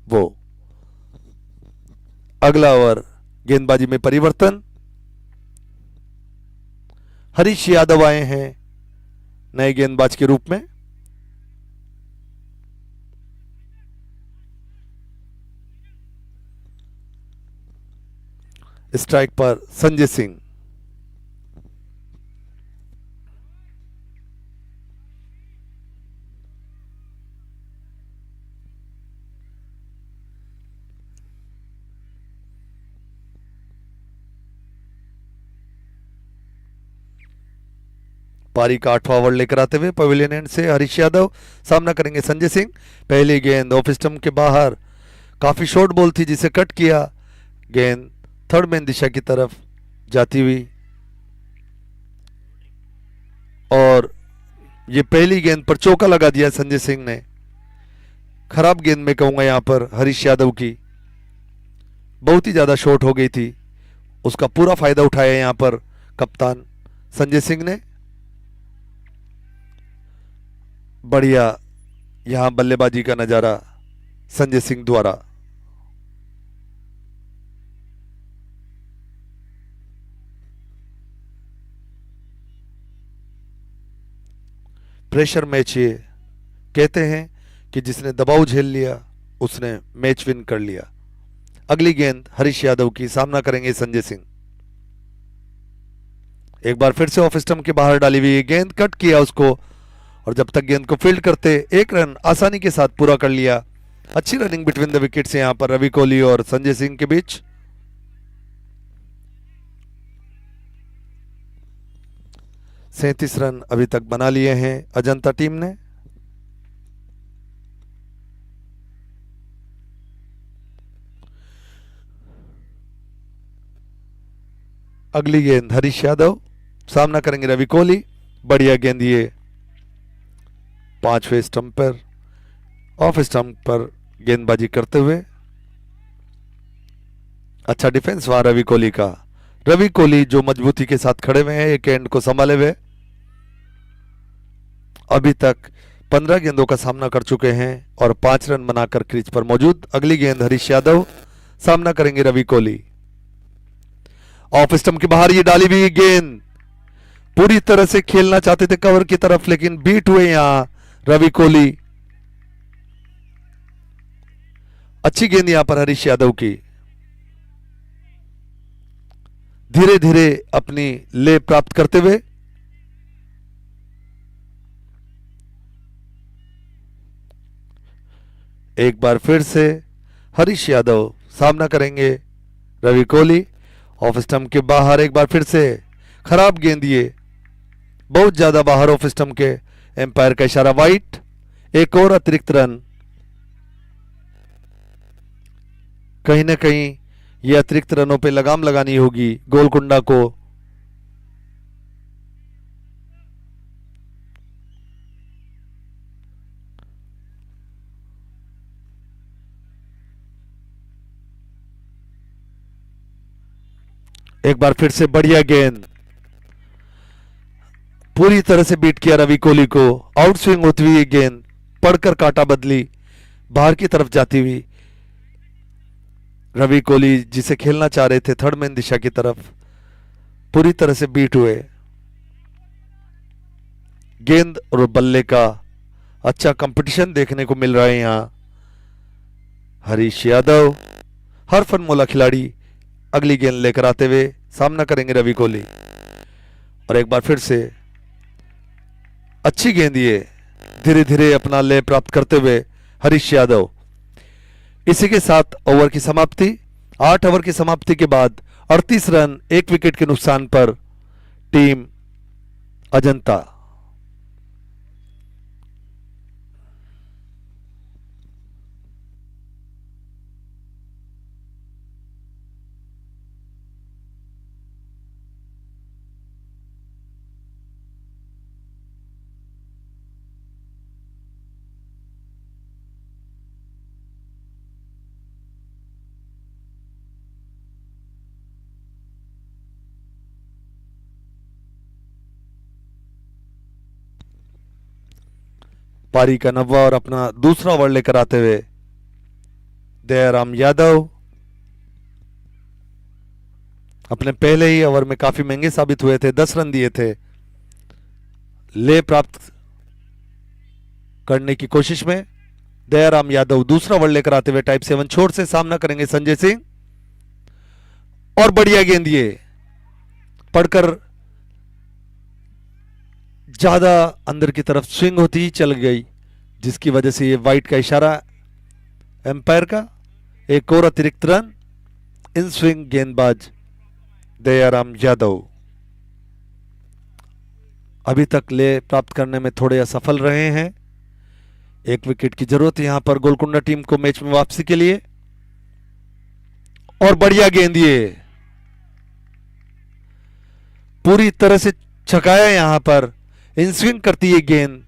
वो। अगला ओवर, गेंदबाजी में परिवर्तन। हरीश यादव आए हैं नए गेंदबाज के रूप में। स्ट्राइक पर संजय सिंह। पारी का 8वां ओवर लेकर आते हुए पवेलियन एंड से हरीश यादव, सामना करेंगे संजय सिंह। पहली गेंद ऑफ स्टंप के बाहर, काफी शॉर्ट बॉल थी जिसे कट किया। गेंद थर्ड मैन दिशा की तरफ जाती हुई और ये पहली गेंद पर चौका लगा दिया संजय सिंह ने। खराब गेंद में कहूंगा यहां पर हरीश यादव की, बहुत ही ज्यादा शॉर्ट हो गई थी, उसका पूरा फायदा उठाया यहां पर कप्तान संजय सिंह ने। बढ़िया यहां बल्लेबाजी का नजारा संजय सिंह द्वारा। प्रेशर मैच ये कहते हैं कि जिसने दबाव झेल लिया उसने मैच विन कर लिया। अगली गेंद हरीश यादव की, सामना करेंगे संजय सिंह। एक बार फिर से ऑफ स्टंप के बाहर डाली हुई गेंद, कट किया उसको और जब तक गेंद को फील्ड करते 1 रन आसानी के साथ पूरा कर लिया। अच्छी रनिंग बिटवीन द विकेट्स यहां पर रवि कोहली और संजय सिंह के बीच। सैंतीस रन अभी तक बना लिए हैं अजंता टीम ने। अगली गेंद हरीश यादव, सामना करेंगे रवि कोहली। बढ़िया गेंद ये 5वें स्टंप पर, ऑफ स्टंप पर गेंदबाजी करते हुए। अच्छा डिफेंस वहां रवि कोहली का। रवि कोहली जो मजबूती के साथ खड़े हुए हैं, एक एंड को संभाले हुए। अभी तक 15 गेंदों का सामना कर चुके हैं और 5 रन बनाकर क्रीज पर मौजूद। अगली गेंद हरीश यादव, सामना करेंगे रवि कोहली। ऑफ स्टंप के बाहर ये डाली हुई गेंद, पूरी तरह से खेलना चाहते थे कवर की तरफ लेकिन बीट हुए यहां रवि कोहली। अच्छी गेंद यहां पर हरीश यादव की। धीरे धीरे अपनी ले प्राप्त करते हुए एक बार फिर से हरीश यादव, सामना करेंगे रवि कोहली। ऑफ स्टंप के बाहर एक बार फिर से खराब गेंद, ये बहुत ज्यादा बाहर ऑफ स्टंप के। एम्पायर का इशारा वाइट। एक और अतिरिक्त रन। कहीं ना कहीं ये अतिरिक्त रनों पे लगाम लगानी होगी गोलकुंडा को। एक बार फिर से बढ़िया गेंद, पूरी तरह से बीट किया रवि कोहली को। आउट स्विंग होती हुई गेंद पड़कर काटा बदली, बाहर की तरफ जाती हुई। रवि कोहली जिसे खेलना चाह रहे थे थर्ड मैन दिशा की तरफ, पूरी तरह से बीट हुए। गेंद और बल्ले का अच्छा कंपटीशन देखने को मिल रहा है यहाँ। हरीश यादव हर फनमूला खिलाड़ी अगली गेंद लेकर आते हुए सामना करेंगे रवि कोहली। और एक बार फिर से अच्छी गेंद ये धीरे धीरे अपना लय प्राप्त करते हुए हरीश यादव। इसी के साथ ओवर की समाप्ति। 8 ओवर की समाप्ति के बाद 38 रन 1 विकेट के नुकसान पर टीम अजंता। पारी का 9वां और अपना दूसरा ओवर लेकर आते हुए दयाराम यादव अपने पहले ही ओवर में काफी महंगे साबित हुए थे। 10 रन दिए थे। ले प्राप्त करने की कोशिश में दयाराम यादव दूसरा ओवर लेकर आते हुए टाइप 7 छोर से सामना करेंगे संजय सिंह। और बढ़िया गेंद ये पड़कर ज्यादा अंदर की तरफ स्विंग होती ही चल गई, जिसकी वजह से ये वाइड का इशारा एम्पायर का। एक और अतिरिक्त रन। इन स्विंग गेंदबाज दयाराम यादव अभी तक ले प्राप्त करने में थोड़े असफल रहे हैं। 1 विकेट की जरूरत यहां पर गोलकुंडा टीम को मैच में वापसी के लिए। और बढ़िया गेंद ये पूरी तरह से छकाया यहां पर। इन स्विंग करती है गेंद।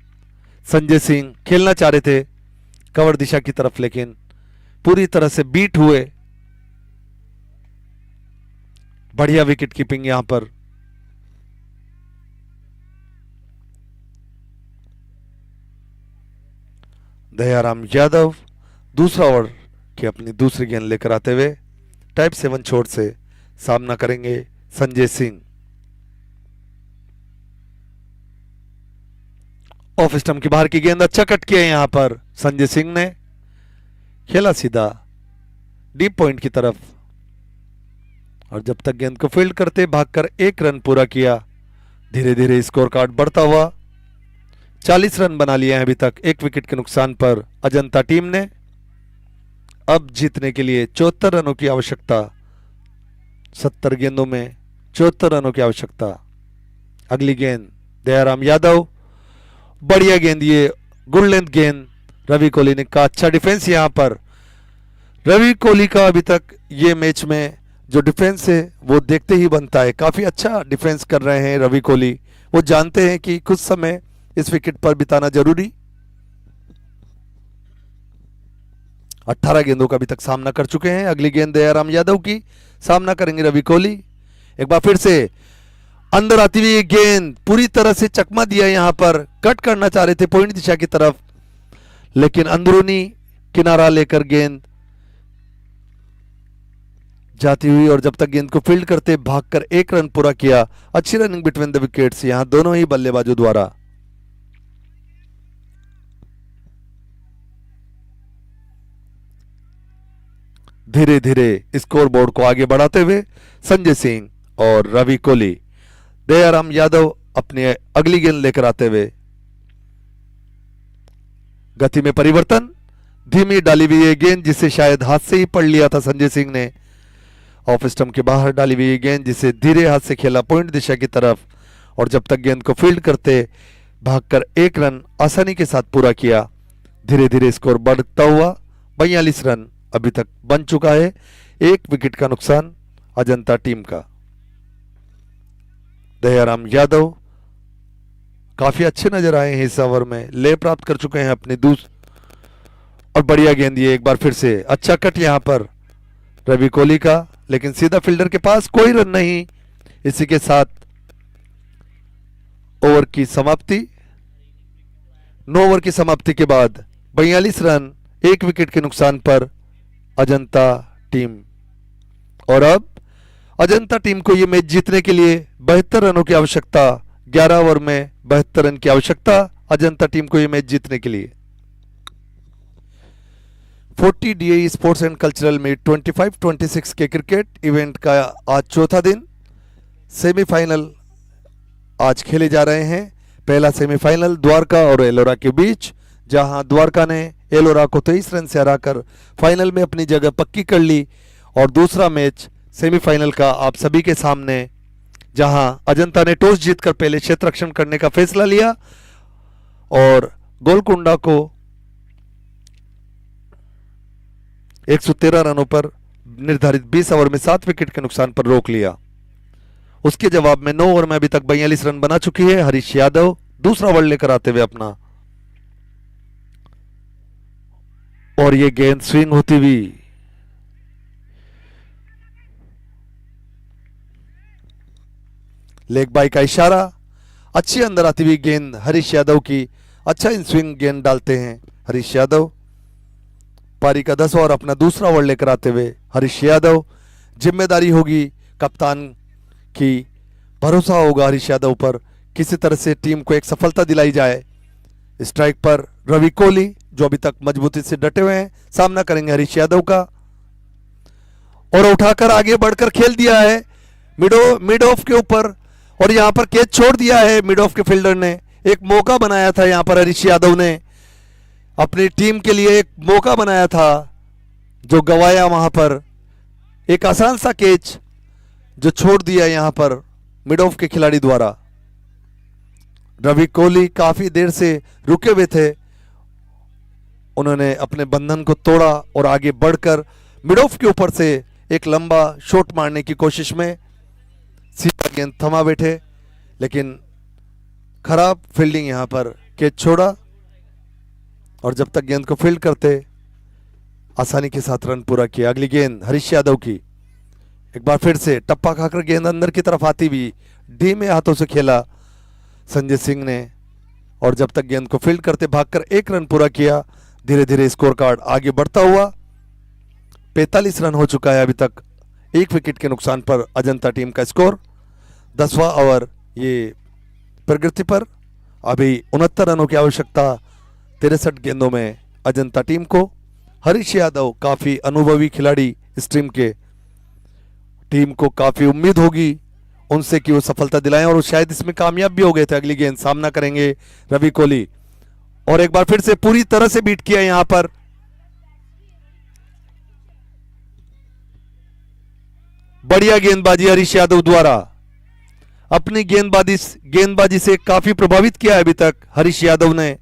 संजय सिंह खेलना चाह रहे थे कवर दिशा की तरफ, लेकिन पूरी तरह से बीट हुए। बढ़िया विकेट कीपिंग यहां पर। दयाराम यादव दूसरा ओवर की अपनी दूसरी गेंद लेकर आते हुए टाइप 7 छोर से सामना करेंगे संजय सिंह। ऑफ स्टंप की बाहर की गेंद अच्छा कट किया यहां पर संजय सिंह ने। खेला सीधा डीप पॉइंट की तरफ और जब तक गेंद को फील्ड करते भागकर 1 रन पूरा किया। धीरे धीरे स्कोर कार्ड बढ़ता हुआ 40 रन बना लिए हैं अभी तक 1 विकेट के नुकसान पर अजंता टीम ने। अब जीतने के लिए 74 रनों की आवश्यकता। 70 गेंदों में 74 रनों की आवश्यकता। अगली गेंद दयाराम यादव। बढ़िया गेंद ये गुड लेंथ गेंद रवि कोहली ने का अच्छा डिफेंस यहां पर। रवि कोहली का अभी तक ये मैच में जो डिफेंस है वो देखते ही बनता है। काफी अच्छा डिफेंस कर रहे हैं रवि कोहली। वो जानते हैं कि कुछ समय इस विकेट पर बिताना जरूरी। 18 गेंदों का अभी तक सामना कर चुके हैं। अगली गेंद दयाराम यादव की, सामना करेंगे रवि कोहली। एक बार फिर से अंदर आती हुई गेंद पूरी तरह से चकमा दिया। यहां पर कट करना चाह रहे थे पॉइंट दिशा की तरफ, लेकिन अंदरूनी किनारा लेकर गेंद जाती हुई और जब तक गेंद को फील्ड करते भागकर 1 रन पूरा किया। अच्छी रनिंग बिटवीन द विकेट्स यहां दोनों ही बल्लेबाजों द्वारा। धीरे धीरे स्कोर बोर्ड को आगे बढ़ाते हुए संजय सिंह और रवि कोहली। दयाराम यादव अपने अगली गेंद लेकर आते हुए गति में परिवर्तन। धीमी डाली हुई ये गेंद जिसे शायद हाथ से ही पढ़ लिया था संजय सिंह ने। ऑफ स्टंप के बाहर डाली हुई ये गेंद जिसे धीरे हाथ से खेला पॉइंट दिशा की तरफ और जब तक गेंद को फील्ड करते भागकर 1 रन आसानी के साथ पूरा किया। धीरे धीरे स्कोर बढ़ता हुआ 42 रन अभी तक बन चुका है। 1 विकेट का नुकसान अजंता टीम का। दयाराम यादव काफी अच्छे नजर आए हैं इस ओवर में। ले प्राप्त कर चुके हैं अपनी और बढ़िया गेंद ये एक बार फिर से अच्छा कट यहां पर रवि कोहली का, लेकिन सीधा फील्डर के पास कोई रन नहीं। इसी के साथ ओवर की समाप्ति। 9 ओवर की समाप्ति के बाद 42 रन 1 विकेट के नुकसान पर अजंता टीम। और अब अजंता टीम को यह मैच जीतने के लिए 72 रनों की आवश्यकता 11 ओवर में 72 रन की आवश्यकता अजंता टीम को यह मैच जीतने के लिए। 40 DAE sports and cultural meet 25-26 के क्रिकेट इवेंट का आज चौथा दिन। सेमीफाइनल आज खेले जा रहे हैं। पहला सेमीफाइनल द्वारका और एलोरा के बीच, जहां द्वारका ने एलोरा को 23 रन से हराकर फाइनल में अपनी जगह पक्की कर ली। और दूसरा मैच सेमीफाइनल का आप सभी के सामने, जहां अजंता ने टॉस जीतकर पहले क्षेत्र रक्षण करने का फैसला लिया और गोलकुंडा को 113 रनों पर निर्धारित 20 ओवर में 7 विकेट के नुकसान पर रोक लिया। उसके जवाब में 9 ओवर में अभी तक 42 रन बना चुकी है हरीश यादव, दूसरा ओवर लेकर आते हुए अपना। और ये गेंद स्विंग होती हुई लेग बाई का इशारा, अच्छी अंदर आती हुई गेंद हरीश यादव की। अच्छा इन स्विंग गेंद डालते हैं हरीश यादव। पारी का 10 ओवर अपना दूसरा ओवर लेकर आते हुए हरीश यादव। जिम्मेदारी होगी कप्तान की, भरोसा होगा हरीश यादव पर, किसी तरह से टीम को एक सफलता दिलाई जाए। स्ट्राइक पर रवि कोहली जो अभी तक मजबूती से डटे हुए हैं, सामना करेंगे हरीश यादव का। और उठाकर आगे बढ़कर खेल दिया है मिड ऑफ के ऊपर, और यहां पर कैच छोड़ दिया है मिड ऑफ के फील्डर ने। एक मौका बनाया था यहां पर हरीश यादव ने, अपनी टीम के लिए एक मौका बनाया था जो गवाया वहां पर। एक आसान सा कैच जो छोड़ दिया यहां पर मिड ऑफ के खिलाड़ी द्वारा। रवि कोहली काफी देर से रुके हुए थे, उन्होंने अपने बंधन को तोड़ा और आगे बढ़कर मिड ऑफ के ऊपर से एक लंबा शॉट मारने की कोशिश में सीधा गेंद थमा बैठे, लेकिन खराब फील्डिंग यहां पर, कैच छोड़ा। और जब तक गेंद को फील्ड करते आसानी के साथ रन पूरा किया। अगली गेंद हरीश यादव की, एक बार फिर से टप्पा खाकर गेंद अंदर की तरफ आती हुई धीमे हाथों से खेला संजय सिंह ने, और जब तक गेंद को फील्ड करते भागकर 1 रन पूरा किया। धीरे धीरे स्कोर कार्ड आगे बढ़ता हुआ 45 रन हो चुका है अभी तक, 1 विकेट के नुकसान पर अजंता टीम का स्कोर। 10वां ओवर ये प्रगति पर, अभी 69 रनों की आवश्यकता 63 गेंदों में अजंता टीम को। हरीश यादव काफी अनुभवी खिलाड़ी इस टीम को काफी उम्मीद होगी उनसे कि वो सफलता दिलाएं, और वो शायद इसमें कामयाब भी हो गए थे। अगली गेंद सामना करेंगे रवि कोहली, और एक बार फिर से पूरी तरह से बीट किया यहां पर। बढ़िया गेंदबाजी हरीश यादव द्वारा, अपनी गेंदबाजी से काफी प्रभावित किया है अभी तक हरीश यादव ने।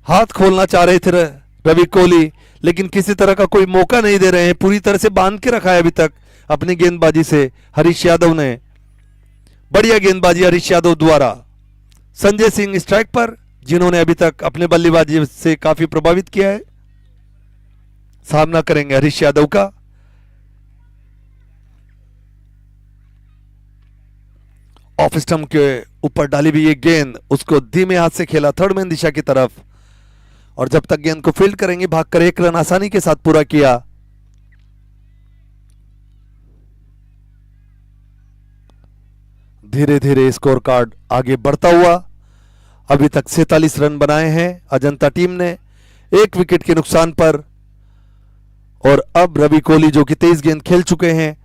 हाथ खोलना चाह रहे थे रवि कोहली, लेकिन किसी तरह का कोई मौका नहीं दे रहे हैं। पूरी तरह से बांध के रखा है अभी तक अपनी गेंदबाजी से हरीश यादव ने। बढ़िया गेंदबाजी हरीश यादव द्वारा। संजय सिंह स्ट्राइक पर, जिन्होंने अभी तक अपने बल्लेबाजी से काफी प्रभावित किया है। सामना करेंगे हरीश यादव का। ऑफ स्टंप के ऊपर डाली हुई ये गेंद, उसको धीमे हाथ से खेला थर्ड मैन दिशा की तरफ, और जब तक गेंद को फील्ड करेंगे भागकर 1 रन आसानी के साथ पूरा किया। धीरे धीरे स्कोर कार्ड आगे बढ़ता हुआ, अभी तक 47 रन बनाए हैं अजंता टीम ने 1 विकेट के नुकसान पर। और अब रवि कोहली जो कि 23 गेंद खेल चुके हैं,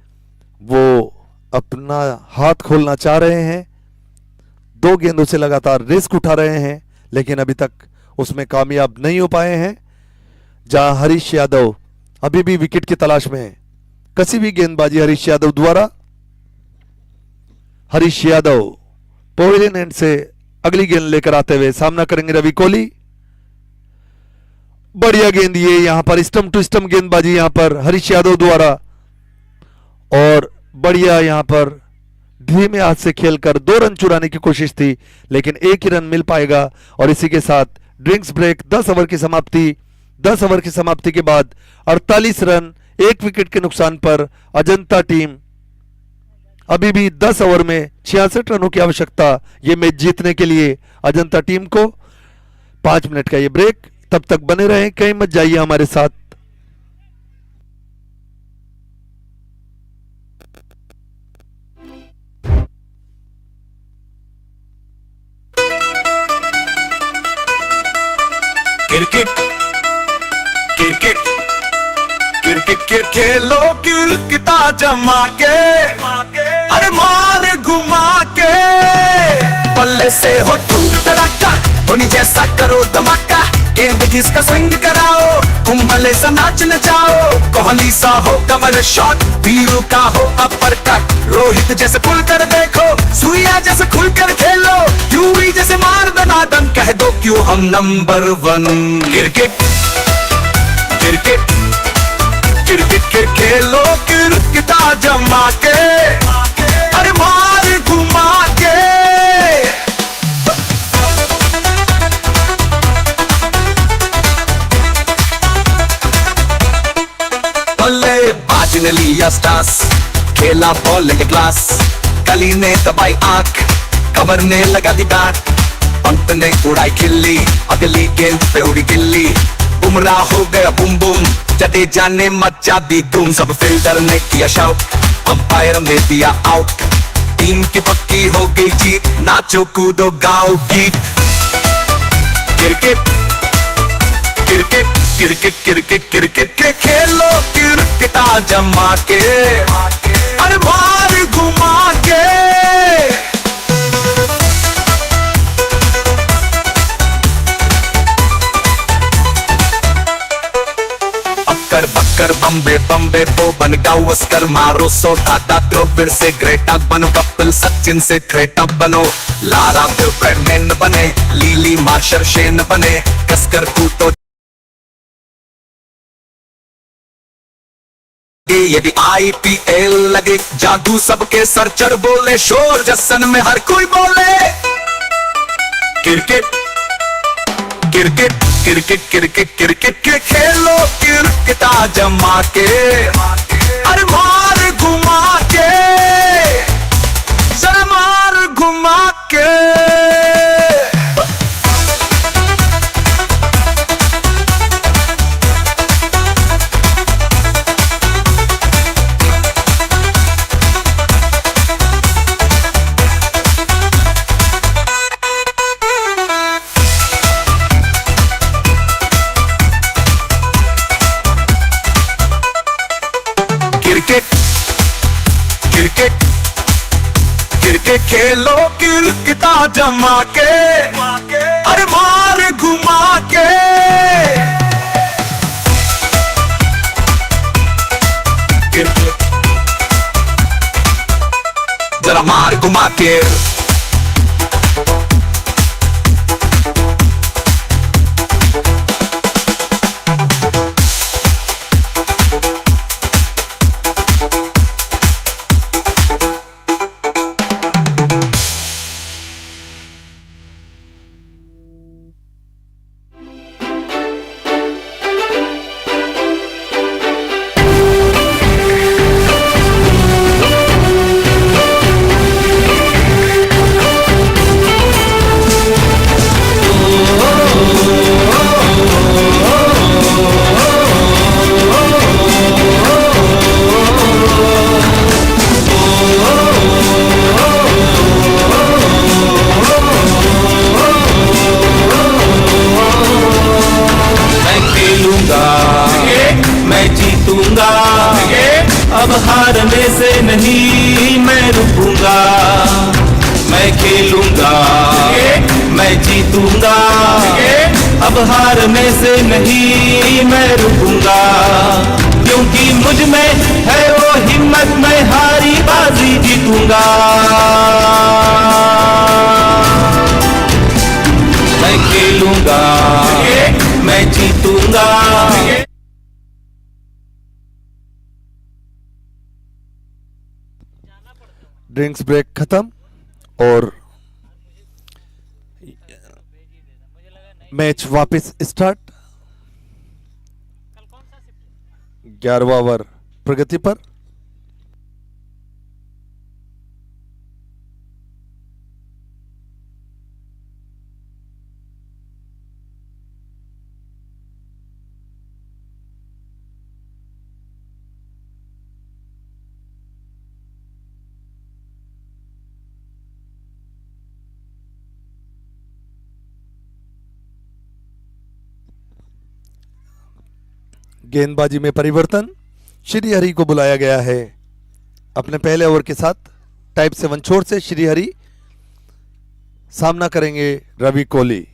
वो अपना हाथ खोलना चाह रहे हैं। 2 गेंदों से लगातार रिस्क उठा रहे हैं, लेकिन अभी तक उसमें कामयाब नहीं हो पाए हैं। जहां हरीश यादव अभी भी विकेट की तलाश में है। कसी हुई गेंदबाजी हरीश यादव द्वारा। हरीश यादव पवेलियन एंड से अगली गेंद लेकर आते हुए सामना करेंगे रवि कोहली। बढ़िया गेंद ये यहां पर स्टंप टू स्टंप गेंदबाजी यहां पर हरीश यादव द्वारा, और बढ़िया यहां पर धीमे हाथ से खेलकर 2 रन चुराने की कोशिश थी, लेकिन 1 ही रन मिल पाएगा। और इसी के साथ ड्रिंक्स ब्रेक, 10 ओवर की समाप्ति। 10 ओवर की समाप्ति के बाद 48 रन 1 विकेट के नुकसान पर अजंता टीम अभी भी 10 ओवर में 66 रनों की आवश्यकता ये मैच जीतने के लिए अजंता टीम को। 5 मिनट का ये ब्रेक, तब तक बने रहें, कहीं मत जाइए हमारे साथ। क्रिकेट क्रिकेट क्रिकेट के खेलो क्रिकेटा जमा के अरे मार घुमा के बल्ले से हो टूट तड़का धोनी जैसा करो धमाका गेंद जिसका स्विंग कराओ तुम भले सा नाच नचाओ कोहली सा हो कमर शॉट वीरू का हो अपर कट रोहित जैसे पुल कर देखो सूर्या जैसे खुल कर खेलो यूवी जैसे मार दनादन कह दो क्यों हम नंबर 1 क्रिकेट क्रिकेट क्रिकेट के खेलो क्रिकेटा जमा के अरे मार घुमा के बल्लेबाज ने लिया स्टास खेला बॉल के क्लास कली ने दबाई आंख कमर ने लगा दी डांट पंत ने उड़ाई खिल्ली अगली गेंद पे उड़ी गिल्ली बुमराह हो गया बुम बुम जडेजा ने मचा दी धूम सब फील्डर ने किया शाउट अंपायर ने दिया आउट टीम की पक्की हो गई जीत नाचो कूदो गाओ गीत cricket cricket cricket cricket cricket के खेलो क्रिकेटा जमा के अरे मार घुमा के अक्कर बक्कर बम्बे बम्बे बो बन गावस्कर मारो सो दादा द्रविड़ से ग्रेटा बनो कपिल सचिन से क्रेटा बनो लारा ब्रैडमैन बने लीली मार्शल शेन बने कसकर तू तो यदि IPL लगे जादू सबके सर चढ़ बोले शोर जसन में हर कोई बोले cricket cricket cricket cricket cricket के खेलो क्रिकेटा जमा के अरे मार घुमा के जरा मार घुमा के क्रिकेट क्रिकेट क्रिकेट खेलो क्रिकेटा जमा के अरे मार घुमा के क्रिकेट जरा मार घुमा के अब हारने से नहीं मैं रुकूंगा, मैं खेलूंगा, मैं जीतूंगा। अब हारने से नहीं मैं रुकूंगा, क्योंकि मुझ में है वो हिम्मत, मैं हारी बाजी जीतूंगा। मैं खेलूंगा, मैं जीतूंगा। ड्रिंक्स ब्रेक खत्म और मैच वापस स्टार्ट। 11वां ओवर प्रगति पर। गेंदबाजी में परिवर्तन, श्रीहरि को बुलाया गया है अपने पहले ओवर के साथ। टाइप 7 छोर से श्रीहरि सामना करेंगे रवि कोहली।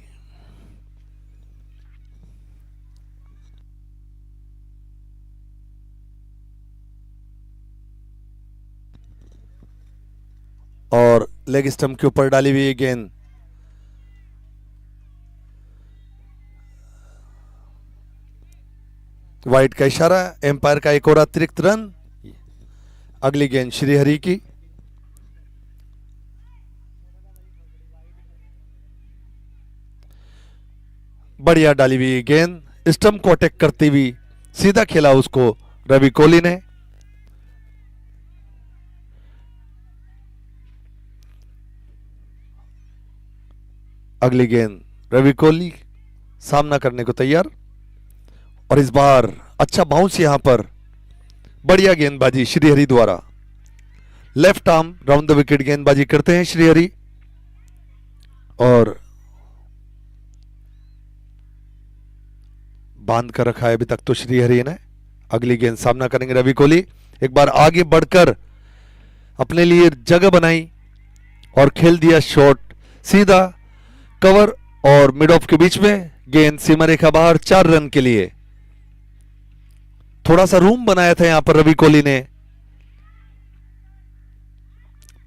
और लेग स्टंप के ऊपर डाली हुई गेंद वाइड का इशारा, एम्पायर का एक और अतिरिक्त रन। अगली गेंद श्रीहरि की, बढ़िया डाली हुई गेंद, स्टंप को अटैक करती हुई सीधा खेला उसको रवि कोहली ने। अगली गेंद रवि कोहली सामना करने को तैयार, और इस बार अच्छा बाउंस यहां पर, बढ़िया गेंदबाजी श्रीहरि द्वारा। Left arm round the wicket गेंदबाजी करते हैं श्रीहरि, और बांध कर रखा है अभी तक तो श्रीहरि ने। अगली गेंद सामना करेंगे रवि कोहली, एक बार आगे बढ़कर अपने लिए जगह बनाई और खेल दिया शॉट सीधा कवर और मिड ऑफ के बीच में, गेंद सीमा रेखा बाहर, 4 रन के लिए। थोड़ा सा रूम बनाया था यहां पर रवि कोहली ने,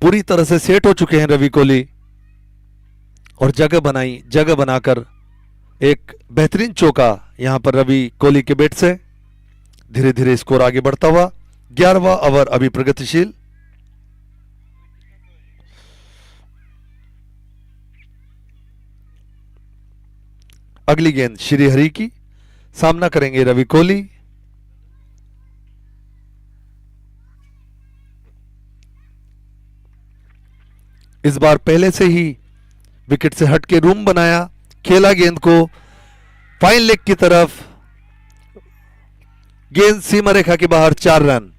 पूरी तरह से सेट हो चुके हैं रवि कोहली, और जगह बनाई, जगह बनाकर एक बेहतरीन चौका यहां पर रवि कोहली के बैट से। धीरे धीरे स्कोर आगे बढ़ता हुआ, 11वां ओवर अभी प्रगतिशील। अगली गेंद श्रीहरि की, सामना करेंगे रवि कोहली। इस बार पहले से ही विकेट से हटके रूम बनाया, खेला गेंद को फाइन लेग की तरफ, गेंद सीमा रेखा के बाहर, 4 रन।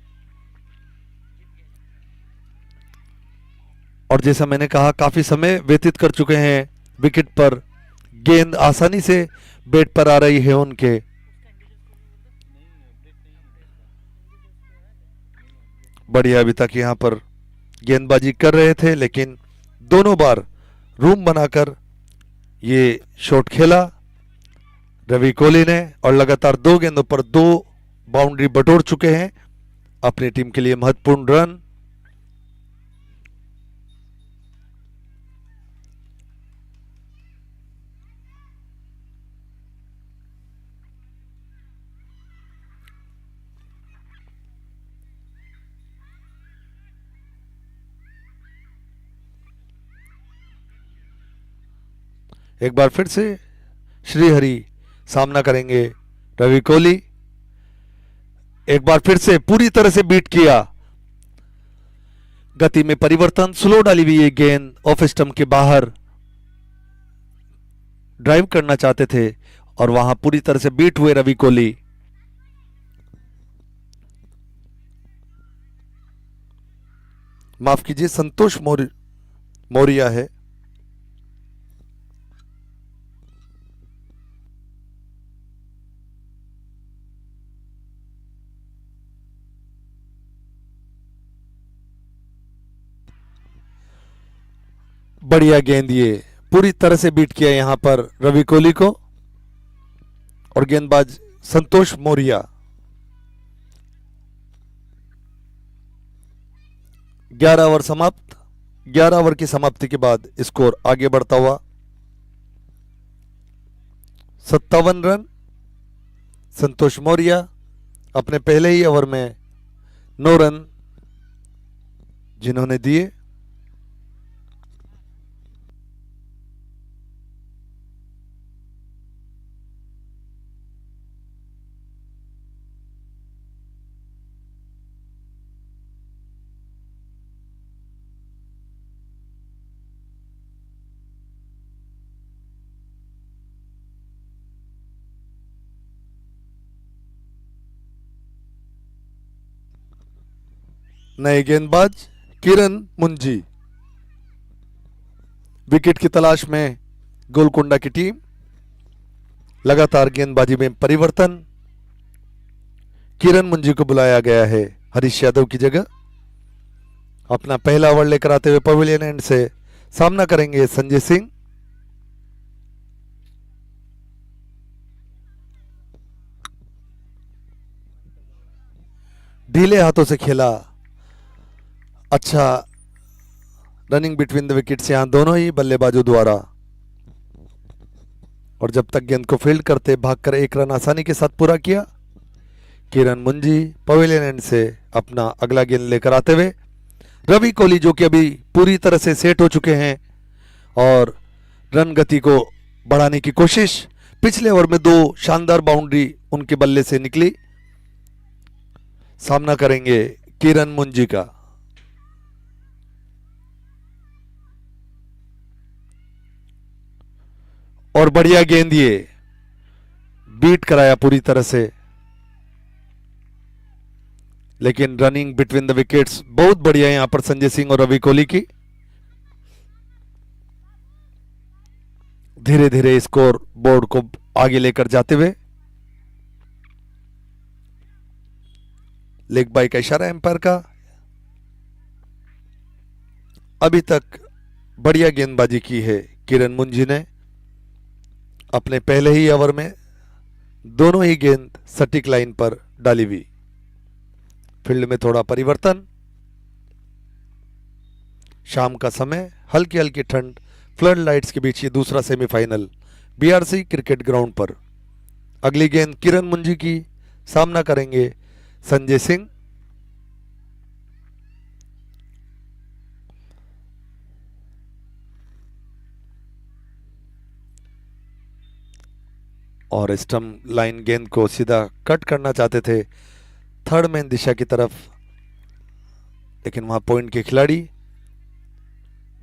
और जैसा मैंने कहा काफी समय व्यतीत कर चुके हैं विकेट पर, गेंद आसानी से बैट पर आ रही है उनके। बढ़िया अभी तक यहां पर गेंदबाजी कर रहे थे, लेकिन दोनों बार रूम बनाकर ये शॉट खेला रवि कोहली ने, और लगातार 2 गेंदों पर 2 बाउंड्री बटोर चुके हैं अपनी टीम के लिए महत्वपूर्ण रन। एक बार फिर से श्रीहरि सामना करेंगे रवि कोहली, एक बार फिर से पूरी तरह से बीट किया, गति में परिवर्तन, स्लो डाली हुई ये गेंद ऑफ स्टंप के बाहर, ड्राइव करना चाहते थे और वहां पूरी तरह से बीट हुए रवि कोहली। माफ कीजिए, संतोष मौर्या है। बढ़िया गेंद, ये पूरी तरह से बीट किया यहां पर रवि कोहली को, और गेंदबाज संतोष मौर्या। 11 ओवर समाप्त। 11 ओवर की समाप्ति के बाद स्कोर आगे बढ़ता हुआ 57 रन। संतोष मौर्या अपने पहले ही ओवर में 9 रन जिन्होंने दिए। नए गेंदबाज किरण मुंजी, विकेट की तलाश में गोलकुंडा की टीम। लगातार गेंदबाजी में परिवर्तन, किरण मुंजी को बुलाया गया है हरीश यादव की जगह। अपना पहला ओवर लेकर आते हुए पवेलियन एंड से सामना करेंगे संजय सिंह। ढीले हाथों से खेला, अच्छा रनिंग बिटवीन द विकेट्स यहां दोनों ही बल्लेबाजों द्वारा। और जब तक गेंद को फील्ड करते भागकर एक रन आसानी के साथ पूरा किया। किरण मुंजी पवेलियन एंड से अपना अगला गेंद लेकर आते हुए रवि कोहली जो कि अभी पूरी तरह से सेट हो चुके हैं और रन गति को बढ़ाने की कोशिश। पिछले ओवर में 2 शानदार बाउंड्री उनके बल्ले से निकली। सामना करेंगे किरण मुंजी का। और बढ़िया गेंद, ये बीट कराया पूरी तरह से, लेकिन रनिंग बिटवीन द विकेट्स बहुत बढ़िया है यहां पर संजय सिंह और रवि कोहली की। धीरे धीरे स्कोर बोर्ड को आगे लेकर जाते हुए लेग बाई का इशारा एम्पायर का। अभी तक बढ़िया गेंदबाजी की है किरण मुंजी ने। अपने पहले ही ओवर में दोनों ही गेंद सटीक लाइन पर डाली हुई। फील्ड में थोड़ा परिवर्तन, शाम का समय, हल्की हल्की ठंड, फ्लड लाइट्स के बीच ये दूसरा सेमीफाइनल बीआरसी क्रिकेट ग्राउंड पर। अगली गेंद किरण मुंजी की, सामना करेंगे संजय सिंह। और स्टंप लाइन गेंद को सीधा कट करना चाहते थे थर्ड मैन दिशा की तरफ, लेकिन वहां पॉइंट के खिलाड़ी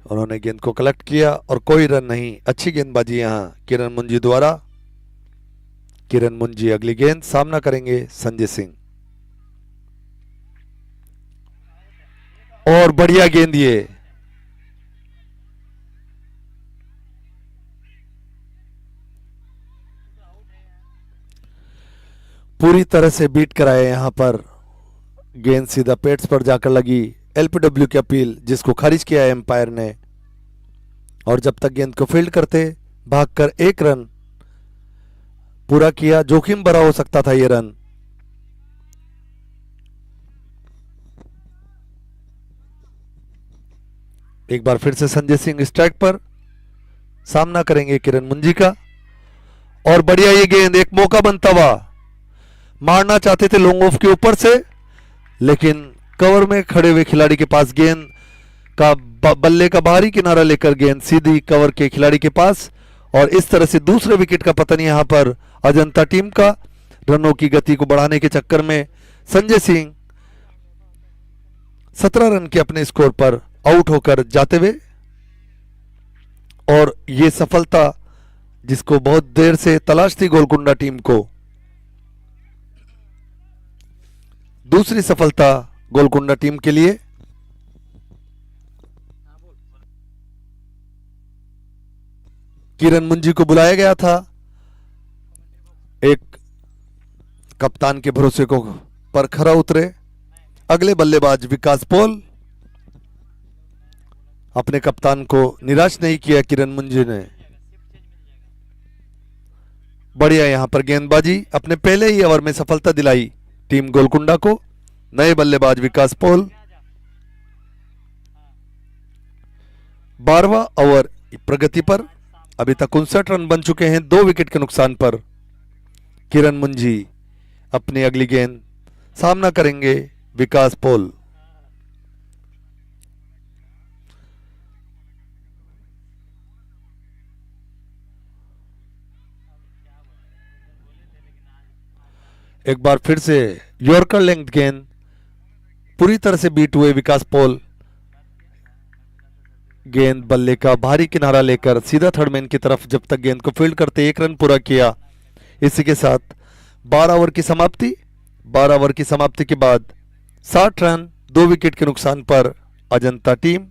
उन्होंने गेंद को कलेक्ट किया और कोई रन नहीं। अच्छी गेंदबाजी यहां किरण मुंजी द्वारा। किरण मुंजी अगली गेंद, सामना करेंगे संजय सिंह। और बढ़िया गेंद, ये पूरी तरह से बीट कराया यहां पर। गेंद सीधा पेट्स पर जाकर लगी। एलपीडब्ल्यू की अपील जिसको खारिज किया एम्पायर ने। और जब तक गेंद को फील्ड करते भागकर एक रन पूरा किया। जोखिम भरा हो सकता था ये रन। एक बार फिर से संजय सिंह स्ट्राइक पर, सामना करेंगे किरण मुंजी का। और बढ़िया ये गेंद, एक मौका बनता हुआ, मारना चाहते थे लॉन्ग ऑफ के ऊपर से, लेकिन कवर में खड़े हुए खिलाड़ी के पास गेंद का बल्ले का बाहरी किनारा लेकर गेंद सीधी कवर के खिलाड़ी के पास। और इस तरह से दूसरे विकेट का पतन यहां पर अजंता टीम का। रनों की गति को बढ़ाने के चक्कर में संजय सिंह 17 रन के अपने स्कोर पर आउट होकर जाते हुए। और यह सफलता जिसको बहुत देर से तलाश थी गोलकुंडा टीम को, दूसरी सफलता गोलकुंडा टीम के लिए। किरण मुंजी को बुलाया गया था। एक कप्तान के भरोसे को पर खरा उतरे। अगले बल्लेबाज विकास पॉल। अपने कप्तान को निराश नहीं किया किरण मुंजी ने। बढ़िया यहां पर गेंदबाजी, अपने पहले ही ओवर में सफलता दिलाई टीम गोलकुंडा को। नए बल्लेबाज विकास पॉल। 12वां ओवर प्रगति पर। अभी तक 59 रन बन चुके हैं 2 विकेट के नुकसान पर। किरण मुंजी अपनी अगली गेंद, सामना करेंगे विकास पॉल। एक बार फिर से यॉर्कर लेंथ गेंद, पूरी तरह से बीट हुए विकास पॉल। गेंद बल्ले का भारी किनारा लेकर सीधा थर्ड मैन की तरफ। जब तक गेंद को फील्ड करते 1 रन पूरा किया। इसी के साथ 12 ओवर की समाप्ति। 12 ओवर की समाप्ति के बाद 60 रन 2 विकेट के नुकसान पर अजंता टीम।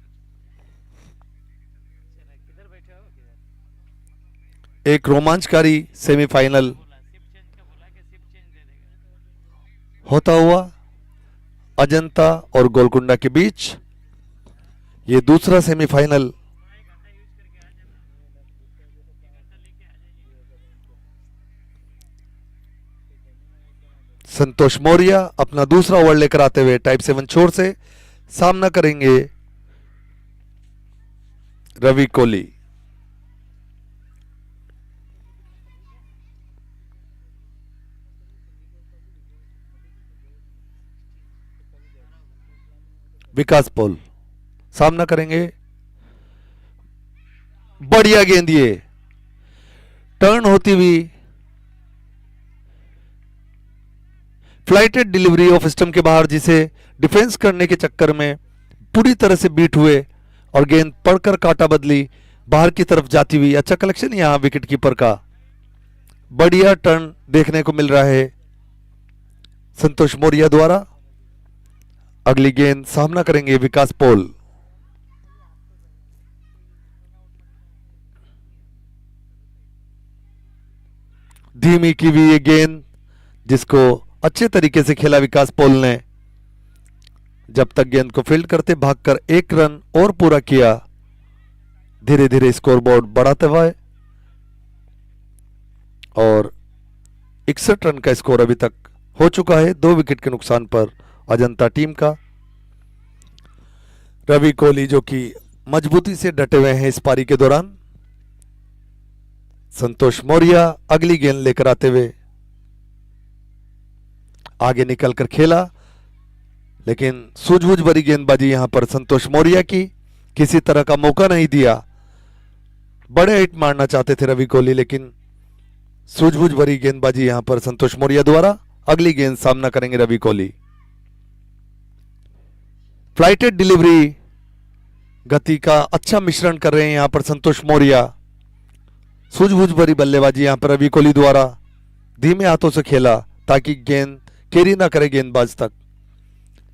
एक रोमांचकारी सेमीफाइनल होता हुआ अजंता और गोलकुंडा के बीच ये दूसरा सेमीफाइनल संतोष मौर्य अपना दूसरा ओवर लेकर आते हुए टाइप 7 छोर से सामना करेंगे रवि कोहली। विकास पॉल सामना करेंगे। बढ़िया गेंद, ये टर्न होती हुई फ्लाइटेड डिलीवरी ऑफ स्टंप के बाहर, जिसे डिफेंस करने के चक्कर में पूरी तरह से बीट हुए और गेंद पड़कर काटा बदली बाहर की तरफ जाती हुई। अच्छा कलेक्शन यहां विकेट कीपर का, बढ़िया टर्न देखने को मिल रहा है संतोष मौर्य द्वारा। अगली गेंद सामना करेंगे विकास पॉल। धीमी की हुई ये गेंद, जिसको अच्छे तरीके से खेला विकास पॉल ने। जब तक गेंद को फील्ड करते भागकर 1 रन और पूरा किया, धीरे धीरे स्कोरबोर्ड बढ़ाते हुए, और 61 रन का स्कोर अभी तक हो चुका है 2 विकेट के नुकसान पर अजंता टीम का। रवि कोहली जो कि मजबूती से डटे हुए हैं इस पारी के दौरान। संतोष मौर्य अगली गेंद लेकर आते हुए आगे निकलकर खेला, लेकिन सूझबूझ भरी गेंदबाजी यहां पर संतोष मौर्य की, किसी तरह का मौका नहीं दिया। बड़े हिट मारना चाहते थे रवि कोहली, लेकिन सूझबूझ भरी गेंदबाजी यहां पर संतोष मौर्य द्वारा। अगली गेंद सामना करेंगे रवि कोहली। फ्लाइटेड डिलीवरी गति का अच्छा मिश्रण कर रहे हैं यहां पर संतोष मौर्य। सूझबूझ भरी बल्लेबाजी यहां पर रवि कोहली द्वारा, धीमे हाथों से खेला ताकि गेंद कैरी ना करे गेंदबाज तक।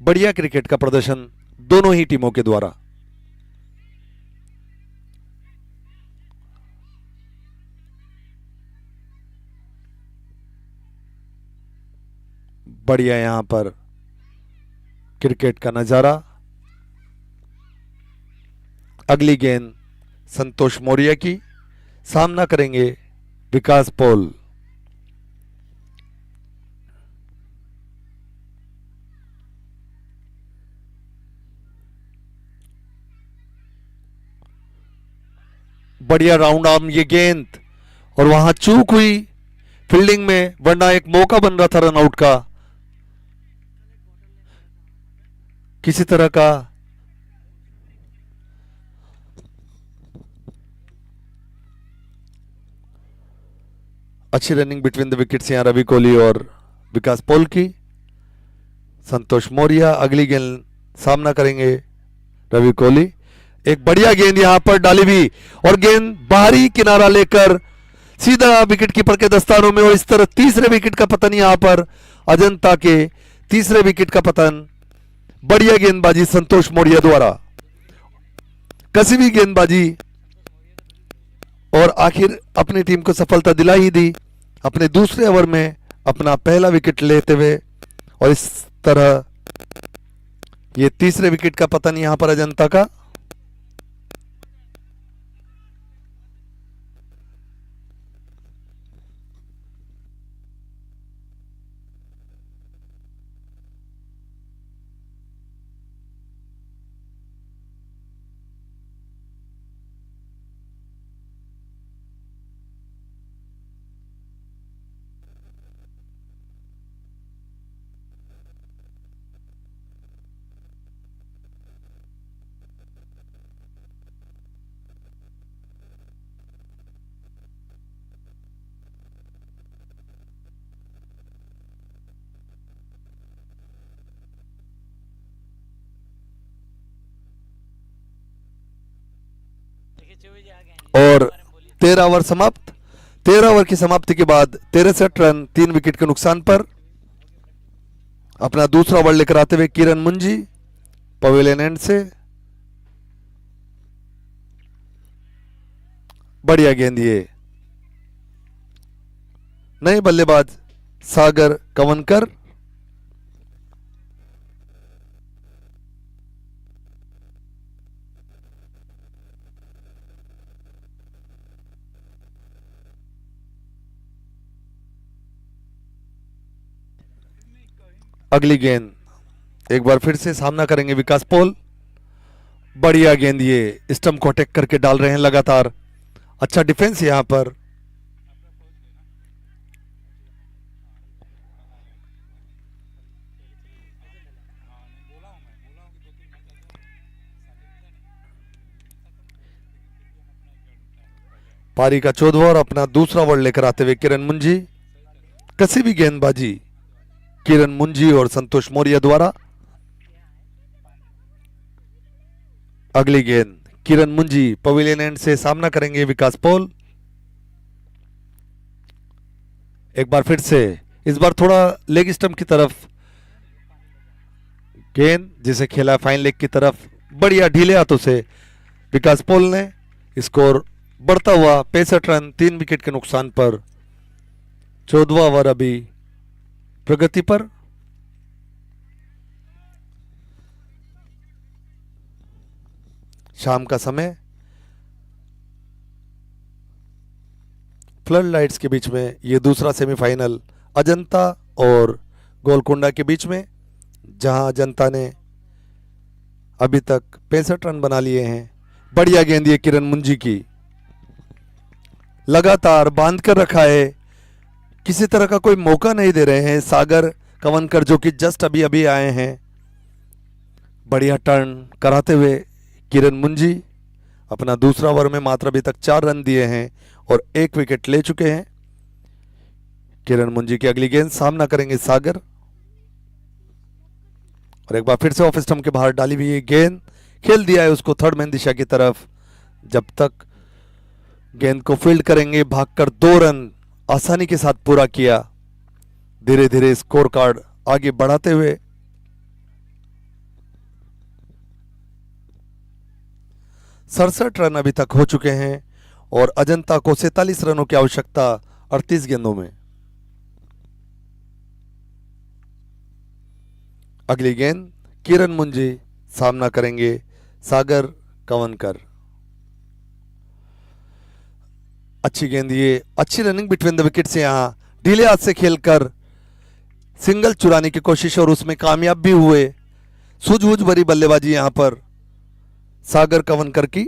बढ़िया क्रिकेट का प्रदर्शन दोनों ही टीमों के द्वारा। बढ़िया यहां पर क्रिकेट का नजारा। अगली गेंद संतोष मौर्य की, सामना करेंगे विकास पॉल। बढ़िया राउंड आर्म ये गेंद, और वहां चूक हुई फील्डिंग में, वरना एक मौका बन रहा था रनआउट का। किसी तरह का अच्छी रनिंग बिटवीन द विकेट्स यहां रवि कोहली और विकास पॉल की। संतोष मौर्य अगली गेंद सामना करेंगे रवि कोहली। एक बढ़िया गेंद यहां पर डाली हुई, और गेंद बाहरी किनारा लेकर सीधा विकेट कीपर के दस्तानों में, और इस तरह तीसरे विकेट का पतन यहां पर अजंता के तीसरे विकेट का पतन। बढ़िया गेंदबाजी संतोष मौर्य द्वारा, कसी हुई गेंदबाजी, और आखिर अपनी टीम को सफलता दिला ही दी अपने दूसरे ओवर में अपना पहला विकेट लेते हुए। और इस तरह ये तीसरे विकेट का पतन यहां पर अजंता का। और 13 ओवर समाप्त। 13 ओवर की समाप्ति के बाद 63 रन 3 विकेट के नुकसान पर अपना दूसरा ओवर लेकर आते हुए किरण मुंजी पवेलियन एंड से। बढ़िया गेंद, ये नए बल्लेबाज सागर कवनकर अगली गेंद एक बार फिर से सामना करेंगे विकास पोल। बढ़िया गेंद, ये स्टंप को अटैक करके डाल रहे हैं लगातार। अच्छा डिफेंस यहां पर। पारी का 14वां और अपना दूसरा ओवर लेकर आते हुए किरण मुंजी। कसी भी गेंदबाजी किरण मुंजी और संतोष मौर्य द्वारा। अगली गेंद किरण मुंजी पवेलियन एंड से सामना करेंगे विकास पोल। एक बार फिर से, इस बार थोड़ा लेग स्टंप की तरफ गेंद, जिसे खेला फाइन लेग की तरफ। बढ़िया ढीले हाथों से विकास पोल ने स्कोर बढ़ता हुआ 65 रन 3 विकेट के नुकसान पर। 14वां ओवर अभी प्रगति पर। शाम का समय, फ्लड लाइट्स के बीच में यह दूसरा सेमीफाइनल अजंता और गोलकुंडा के बीच में, जहां अजंता ने अभी तक 65 रन बना लिए हैं। बढ़िया गेंद ये किरण मुंजी की, लगातार बांध कर रखा है, किसी तरह का कोई मौका नहीं दे रहे हैं सागर कवनकर, जो कि जस्ट अभी अभी आए हैं। बढ़िया टर्न कराते हुए किरण मुंजी अपना दूसरा ओवर में मात्र अभी तक 4 रन दिए हैं और 1 विकेट ले चुके हैं। किरण मुंजी की अगली गेंद सामना करेंगे सागर। और एक बार फिर से ऑफ स्टंप के बाहर डाली हुई गेंद, खेल दिया है उसको थर्ड मैन दिशा की तरफ। जब तक गेंद को फील्ड करेंगे, भागकर 2 रन आसानी के साथ पूरा किया। धीरे धीरे स्कोर कार्ड आगे बढ़ाते हुए 67 रन अभी तक हो चुके हैं और अजंता को 47 रनों की आवश्यकता 38 गेंदों में। अगली गेंद किरण मुंजी सामना करेंगे सागर कवनकर। अच्छी गेंद, ये अच्छी रनिंग बिटवीन द विकेट से यहां ढीले हाथ से खेलकर सिंगल चुराने की कोशिश और उसमें कामयाब भी हुए। सूझबूझ भरी बल्लेबाजी यहां पर सागर कवनकर की।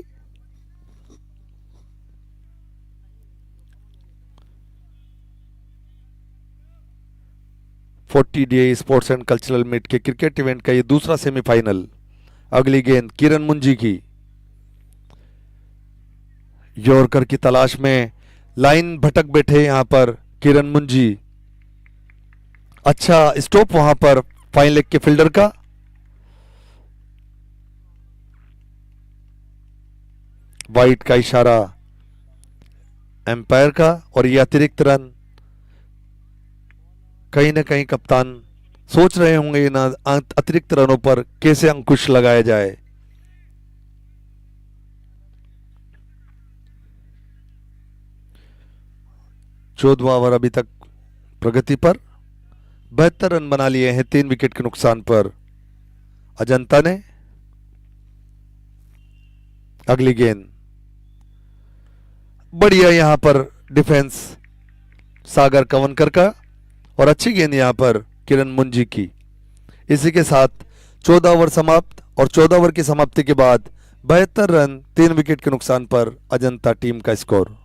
DA sports and cultural meet के क्रिकेट इवेंट का ये दूसरा सेमीफाइनल। अगली गेंद किरण मुंजी की, यॉर्कर की तलाश में लाइन भटक बैठे यहां पर किरण मुंजी। अच्छा स्टॉप वहां पर फाइन लेग के फील्डर का। वाइट का इशारा एम्पायर का और ये अतिरिक्त रन। कहीं ना कहीं कप्तान सोच रहे होंगे इन अतिरिक्त रनों पर कैसे अंकुश लगाया जाए। चौदहवां ओवर अभी तक प्रगति पर। 72 रन बना लिए हैं 3 विकेट के नुकसान पर अजंता ने। अगली गेंद बढ़िया यहां पर डिफेंस सागर कवनकर का और अच्छी गेंद यहां पर किरण मुंजी की। इसी के साथ 14 ओवर समाप्त और 14 ओवर की समाप्ति के बाद 72 रन 3 विकेट के नुकसान पर अजंता टीम का स्कोर।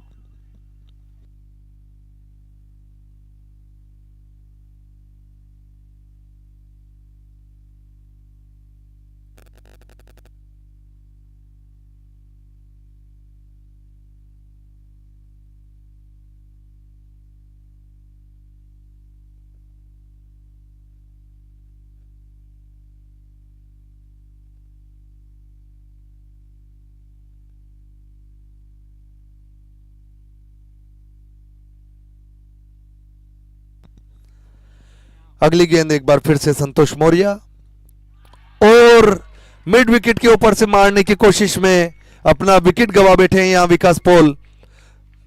अगली गेंद एक बार फिर से संतोष मौर्य और मिड विकेट के ऊपर से मारने की कोशिश में अपना विकेट गवा बैठे हैं यहां विकास पोल।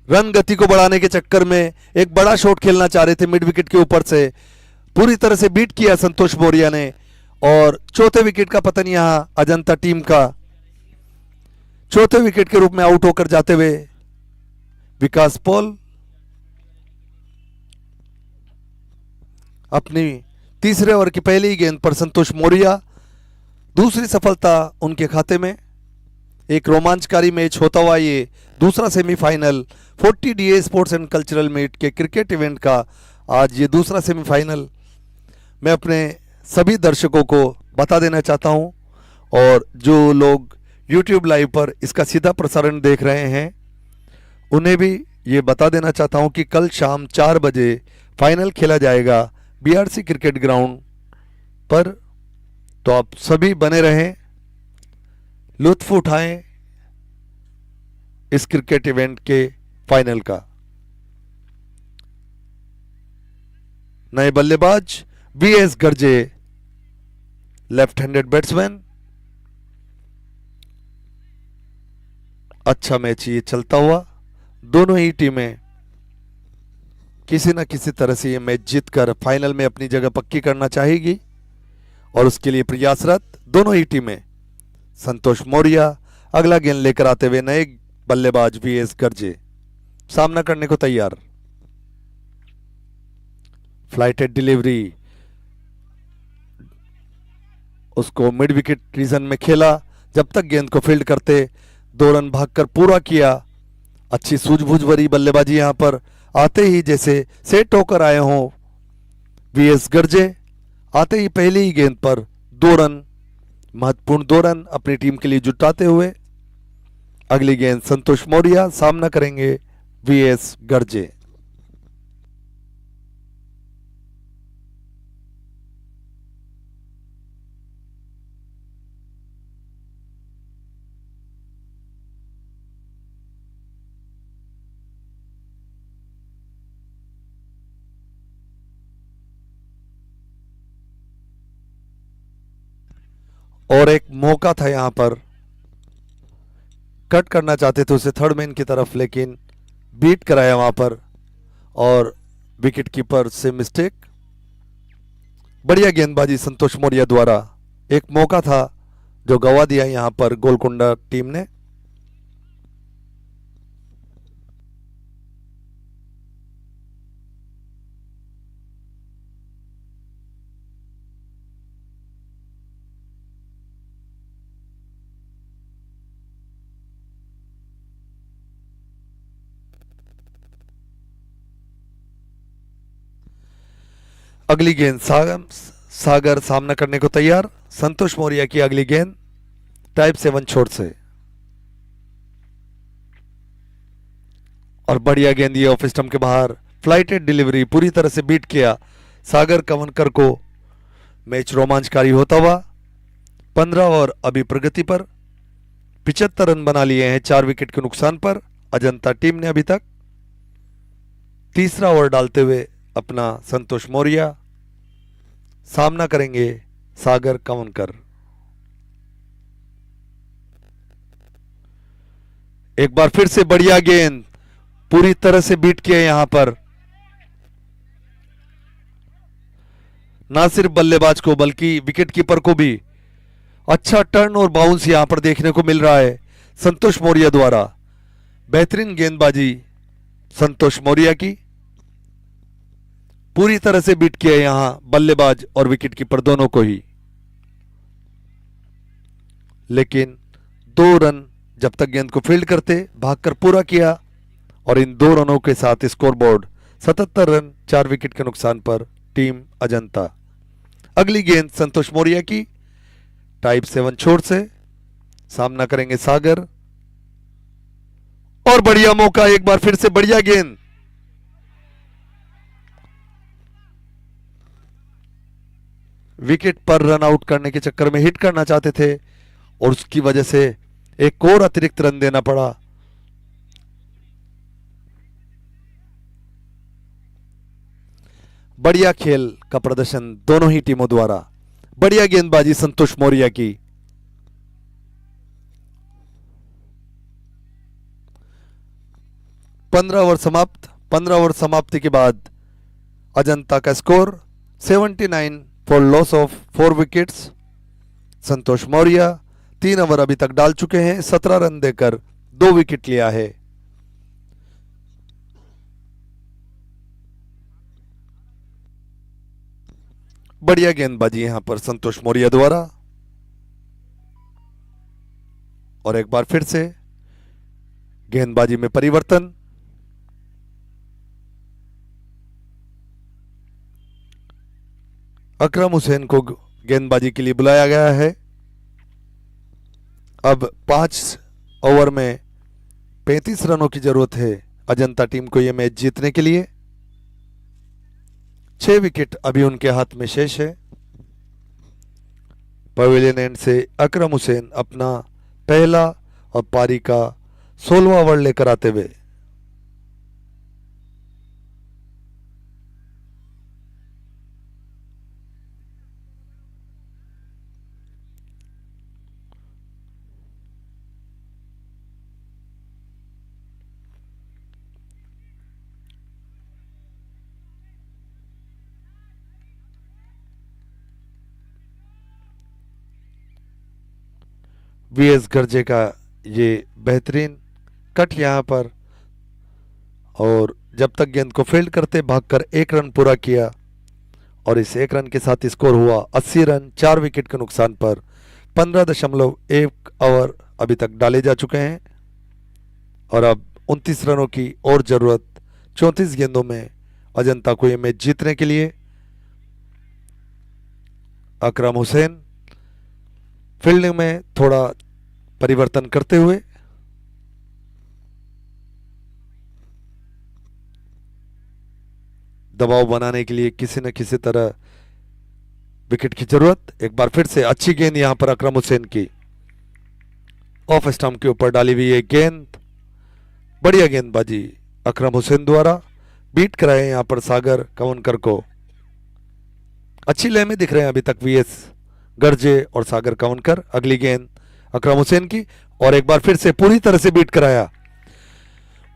रन गति को बढ़ाने के चक्कर में एक बड़ा शॉट खेलना चाह रहे थे मिड विकेट के ऊपर से, पूरी तरह से बीट किया संतोष मौर्य ने और चौथे विकेट का पतन यहां अजंता टीम का। चौथे विकेट के रूप में आउट होकर जाते हुए विकास पोल अपनी तीसरे ओवर की पहली गेंद पर संतोष मौर्य, दूसरी सफलता उनके खाते में। एक रोमांचकारी मैच होता हुआ ये दूसरा semifinal 40 DA sports and cultural meet के क्रिकेट इवेंट का आज ये दूसरा सेमीफाइनल मैं अपने सभी दर्शकों को बता देना चाहता हूं, और जो लोग YouTube लाइव पर इसका सीधा प्रसारण देख रहे हैं उन्हें भी ये बता देना चाहता हूं कि कल शाम 4 बजे फाइनल खेला जाएगा BRC क्रिकेट ग्राउंड पर। तो आप सभी बने रहें, लुत्फ उठाएं इस क्रिकेट इवेंट के फाइनल का। नए बल्लेबाज VS Garje, left handed batsman. अच्छा मैच ये चलता हुआ, दोनों ही टीमें किसी न किसी तरह से ये मैच जीतकर फाइनल में अपनी जगह पक्की करना चाहेगी और उसके लिए प्रयासरत दोनों ही टीमें। संतोष मौर्य अगला गेंद लेकर आते हुए नए बल्लेबाज VS गर्जे सामना करने को तैयार। फ्लाइटेड डिलीवरी, उसको मिड विकेट रीजन में खेला, जब तक गेंद को फील्ड करते 2 रन भागकर पूरा किया। अच्छी सूझबूझ भरी बल्लेबाजी यहां पर आते ही जैसे सेट होकर आए हों VS गर्जे, आते ही पहली ही गेंद पर 2 रन, महत्वपूर्ण 2 रन अपनी टीम के लिए जुटाते हुए अगली गेंद संतोष मौर्य सामना करेंगे VS गर्जे। और एक मौका था यहां पर, कट करना चाहते थे उसे थर्ड मैन की तरफ, लेकिन बीट कराया वहां पर और विकेट कीपर से मिस्टेक। बढ़िया गेंदबाजी संतोष मौर्य द्वारा, एक मौका था जो गवा दिया यहां पर गोलकुंडा टीम ने। अगली गेंद सागर सामना करने को तैयार। संतोष मौर्य की अगली गेंद टाइप 7 छोर से, और बढ़िया गेंद ये ऑफ स्टंप के बाहर। फ्लाइटेड डिलीवरी पूरी तरह से बीट किया सागर कवनकर को। मैच रोमांचकारी होता हुआ 15 ओवर अभी प्रगति पर, 75 रन बना लिए हैं 4 विकेट के नुकसान पर अजंता टीम ने अभी तक। तीसरा ओवर डालते हुए अपना संतोष मौर्य सामना करेंगे सागर कवनकर। एक बार फिर से बढ़िया गेंद, पूरी तरह से बीट किया यहां पर, ना सिर्फ बल्लेबाज को बल्कि विकेट कीपर को भी अच्छा टर्न और बाउंस यहां पर देखने को मिल रहा है संतोष मौर्य द्वारा। बेहतरीन गेंदबाजी संतोष मौर्य की, पूरी तरह से बीट किया यहां बल्लेबाज और विकेट कीपर दोनों को ही। लेकिन 2 रन जब तक गेंद को फील्ड करते भागकर पूरा किया, और इन 2 रनों के साथ स्कोरबोर्ड 77 रन 4 विकेट के नुकसान पर टीम अजंता। अगली गेंद संतोष मौर्य की टाइप 7 छोर से, सामना करेंगे सागर, और बढ़िया मौका, एक बार फिर से बढ़िया गेंद। विकेट पर रन आउट करने के चक्कर में हिट करना चाहते थे और उसकी वजह से एक और अतिरिक्त रन देना पड़ा। बढ़िया खेल का प्रदर्शन दोनों ही टीमों द्वारा, बढ़िया गेंदबाजी संतोष मौर्य की। पंद्रह ओवर समाप्ति के बाद अजंता का score 79 for loss of 4 wickets. Santosh Maurya 3 over अभी तक डाल चुके हैं, 17 रन देकर 2 विकेट लिया है। बढ़िया गेंदबाजी यहां पर संतोष मौर्य द्वारा, और एक बार फिर से गेंदबाजी में परिवर्तन। अकरम हुसैन को गेंदबाजी के लिए बुलाया गया है। अब 5 ओवर में 35 रनों की जरूरत है अजंता टीम को यह मैच जीतने के लिए। 6 विकेट अभी उनके हाथ में शेष है। पवेलियन एंड से अकरम हुसैन अपना पहला और पारी का 16वां ओवर लेकर आते हुए। वीएस गर्जे का ये बेहतरीन कट यहां पर, और जब तक गेंद को फील्ड करते भागकर 1 रन पूरा किया, और इस 1 रन के साथ स्कोर हुआ 80 रन 4 विकेट के नुकसान पर। 15.1 ओवर अभी तक डाले जा चुके हैं और अब 29 रनों की और जरूरत 34 गेंदों में अजंता को ये मैच जीतने के लिए। अकरम हुसैन फील्डिंग में थोड़ा परिवर्तन करते हुए दबाव बनाने के लिए किसी न किसी तरह विकेट की जरूरत। एक बार फिर से अच्छी गेंद यहां पर अकरम हुसैन की, ऑफ स्टंप के ऊपर डाली हुई है गेंद। बढ़िया गेंदबाजी अकरम हुसैन द्वारा, बीट कराए यहां पर सागर कवनकर को। अच्छी लय में दिख रहे हैं अभी तक वीएस गर्जे और सागर कवनकर। अगली गेंद अकरम हुसैन की, और एक बार फिर से पूरी तरह से बीट कराया।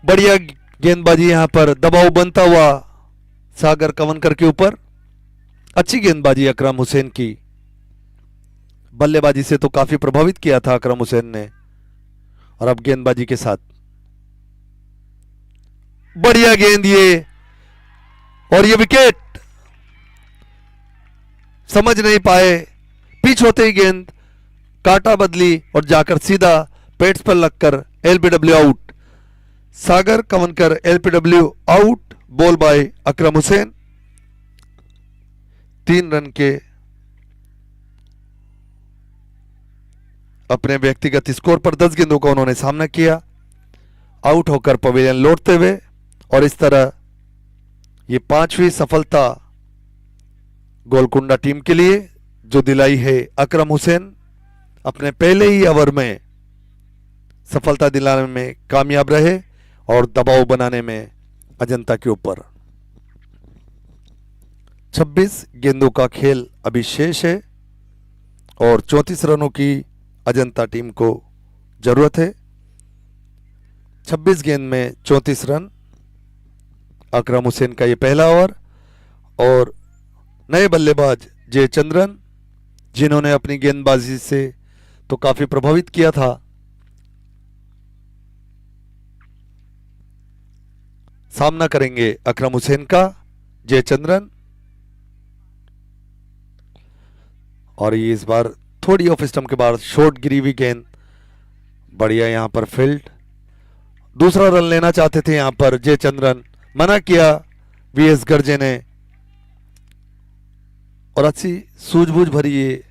बढ़िया गेंदबाजी यहां पर, दबाव बनता हुआ सागर कवनकर के ऊपर। अच्छी गेंदबाजी अकरम हुसैन की, बल्लेबाजी से तो काफी प्रभावित किया था अकरम हुसैन ने, और अब गेंदबाजी के साथ बढ़िया गेंद ये, और ये विकेट समझ नहीं पाए। पिच होते ही गेंद काटा बदली और जाकर सीधा पेट्स पर लगकर LBW out. Sagar Kavankar LBW out, ball by Akram Hussain. 3 run के अपने व्यक्तिगत स्कोर पर 10 गेंदों का उन्होंने सामना किया, आउट होकर पवेलियन लौटते हुए। और इस तरह ये 5वीं सफलता गोलकुंडा टीम के लिए जो दिलाई है अकरम हुसैन अपने पहले ही ओवर में सफलता दिलाने में कामयाब रहे और दबाव बनाने में अजंता के ऊपर। 26 गेंदों का खेल अभी शेष है और 34 रनों की अजंता टीम को जरूरत है। 26 गेंद में 34 रन अकरम हुसैन का ये पहला ओवर, और नए बल्लेबाज जयचंद्रन जिन्होंने अपनी गेंदबाजी से तो काफी प्रभावित किया था, सामना करेंगे अकरम हुसैन का जयचंद्रन। और ये इस बार थोड़ी ऑफ स्टंप के बाद शॉर्ट गिरी हुई गेंद, बढ़िया यहां पर फील्ड। दूसरा रन लेना चाहते थे यहां पर जयचंद्रन, मना किया वीएस गर्जे ने, और अच्छी सूझबूझ भरी ये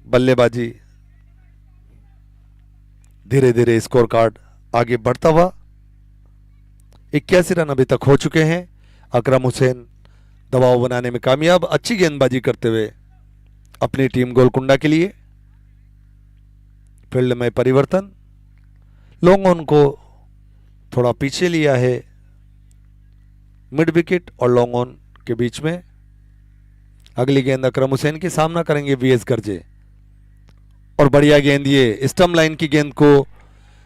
बल्लेबाजी। धीरे धीरे स्कोर कार्ड आगे बढ़ता हुआ 81 रन अभी तक हो चुके हैं। अकरम हुसैन दबाव बनाने में कामयाब, अच्छी गेंदबाजी करते हुए अपनी टीम गोलकुंडा के लिए। फील्ड में परिवर्तन, लॉन्ग ऑन को थोड़ा पीछे लिया है, मिड विकेट और लॉन्ग ऑन के बीच में। अगली गेंद अकरम हुसैन की, सामना करेंगे वीएस गर्जे, और बढ़िया गेंद ये स्टंप लाइन की गेंद को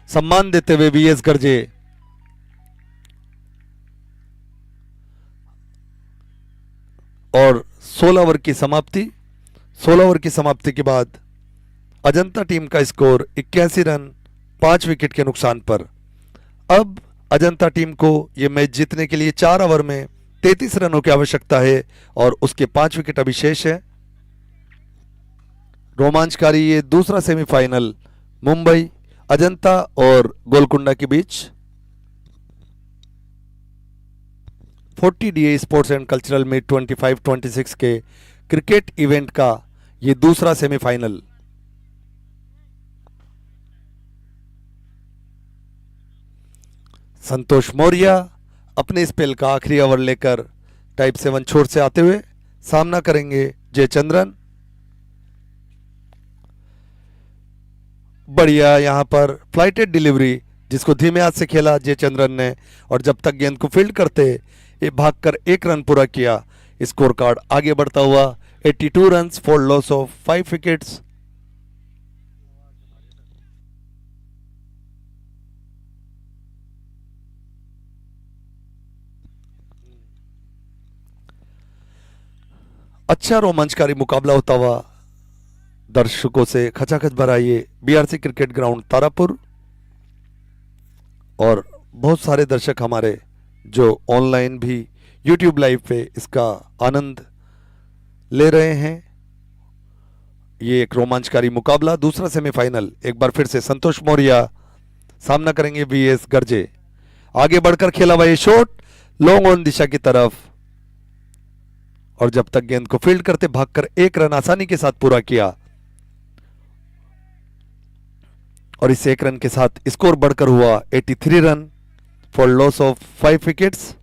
सम्मान देते हुए वीएस गर्जे। और 16 ओवर की समाप्ति। 16 ओवर की समाप्ति के बाद अजंता टीम का स्कोर 81 रन 5 विकेट के नुकसान पर। अब अजंता टीम को यह मैच जीतने के लिए 4 ओवर में 33 रनों की आवश्यकता है और उसके 5 विकेट अभी शेष है। रोमांचकारी ये दूसरा सेमीफाइनल मुंबई अजंता और गोलकुंडा के बीच 40 DA sports and cultural meet 25-26 के क्रिकेट इवेंट का ये दूसरा सेमीफाइनल। संतोष मौर्य अपने स्पेल का आखिरी ओवर लेकर टाइप 7 छोर से आते हुए सामना करेंगे जयचंद्रन। बढ़िया यहां पर फ्लाइटेड डिलीवरी जिसको धीमे हाथ से खेला जयचंद्रन ने, और जब तक गेंद को फील्ड करते ये भागकर 1 रन पूरा किया। स्कोर कार्ड आगे बढ़ता हुआ 82 runs for loss of 5 wickets. अच्छा रोमांचकारी मुकाबला होता हुआ दर्शकों से खचाखच भरा ये बीआरसी क्रिकेट ग्राउंड तारापुर, और बहुत सारे दर्शक हमारे जो ऑनलाइन भी यूट्यूब लाइव पे इसका आनंद ले रहे हैं। ये एक रोमांचकारी मुकाबला, दूसरा सेमीफाइनल। एक बार फिर से संतोष मौर्य सामना करेंगे वीएस गर्जे। आगे बढ़कर खेला हुआ ये शॉट लॉन्ग ऑन दिशा की तरफ, और जब तक गेंद को फील्ड करते भागकर 1 रन आसानी के साथ पूरा किया, और इस 1 रन के साथ स्कोर बढ़कर हुआ 83 run for loss of 5 wickets.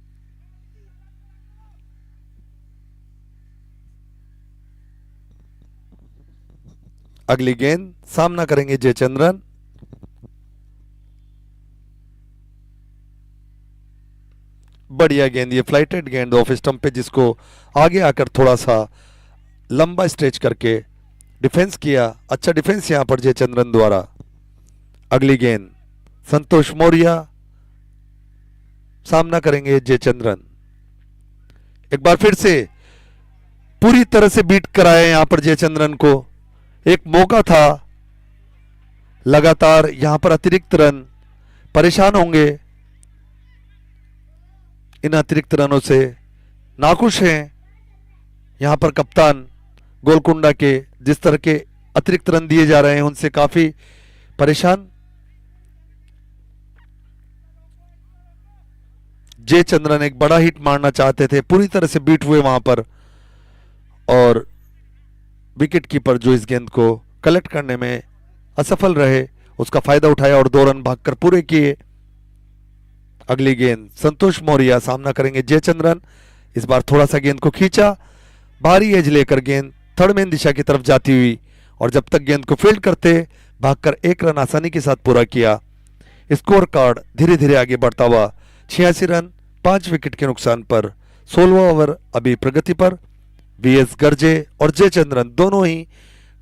अगली गेंद सामना करेंगे जयचंद्रन। बढ़िया गेंद, ये फ्लाइटेड गेंद ऑफ स्टंप पे, जिसको आगे आकर थोड़ा सा लंबा स्ट्रेच करके डिफेंस किया। अच्छा डिफेंस यहां पर जयचंद्रन द्वारा। अगली गेंद संतोष मौर्य सामना करेंगे जयचंद्रन। एक बार फिर से पूरी तरह से बीट कराए यहां पर जयचंद्रन को। एक मौका था, लगातार यहां पर अतिरिक्त रन, परेशान होंगे इन अतिरिक्त रनों से। नाखुश हैं यहां पर कप्तान गोलकुंडा के, जिस तरह के अतिरिक्त रन दिए जा रहे हैं उनसे काफी परेशान। जयचंद्रन एक बड़ा हिट मारना चाहते थे, पूरी तरह से बीट हुए वहां पर, और विकेट कीपर जो इस गेंद को कलेक्ट करने में असफल रहे उसका फायदा उठाया और 2 रन भागकर पूरे किए। अगली गेंद संतोष मौर्य सामना करेंगे जयचंद्रन। इस बार थोड़ा सा गेंद को खींचा, भारी एज लेकर गेंद थर्ड मैन दिशा की तरफ जाती हुई, और जब तक गेंद को फील्ड करते भागकर 1 रन आसानी के साथ पूरा किया। स्कोर कार्ड धीरे धीरे आगे बढ़ता हुआ 86 रन 5 विकेट के नुकसान पर 16वां ओवर अभी प्रगति पर। वीएस गर्जे और जयचंद्रन दोनों ही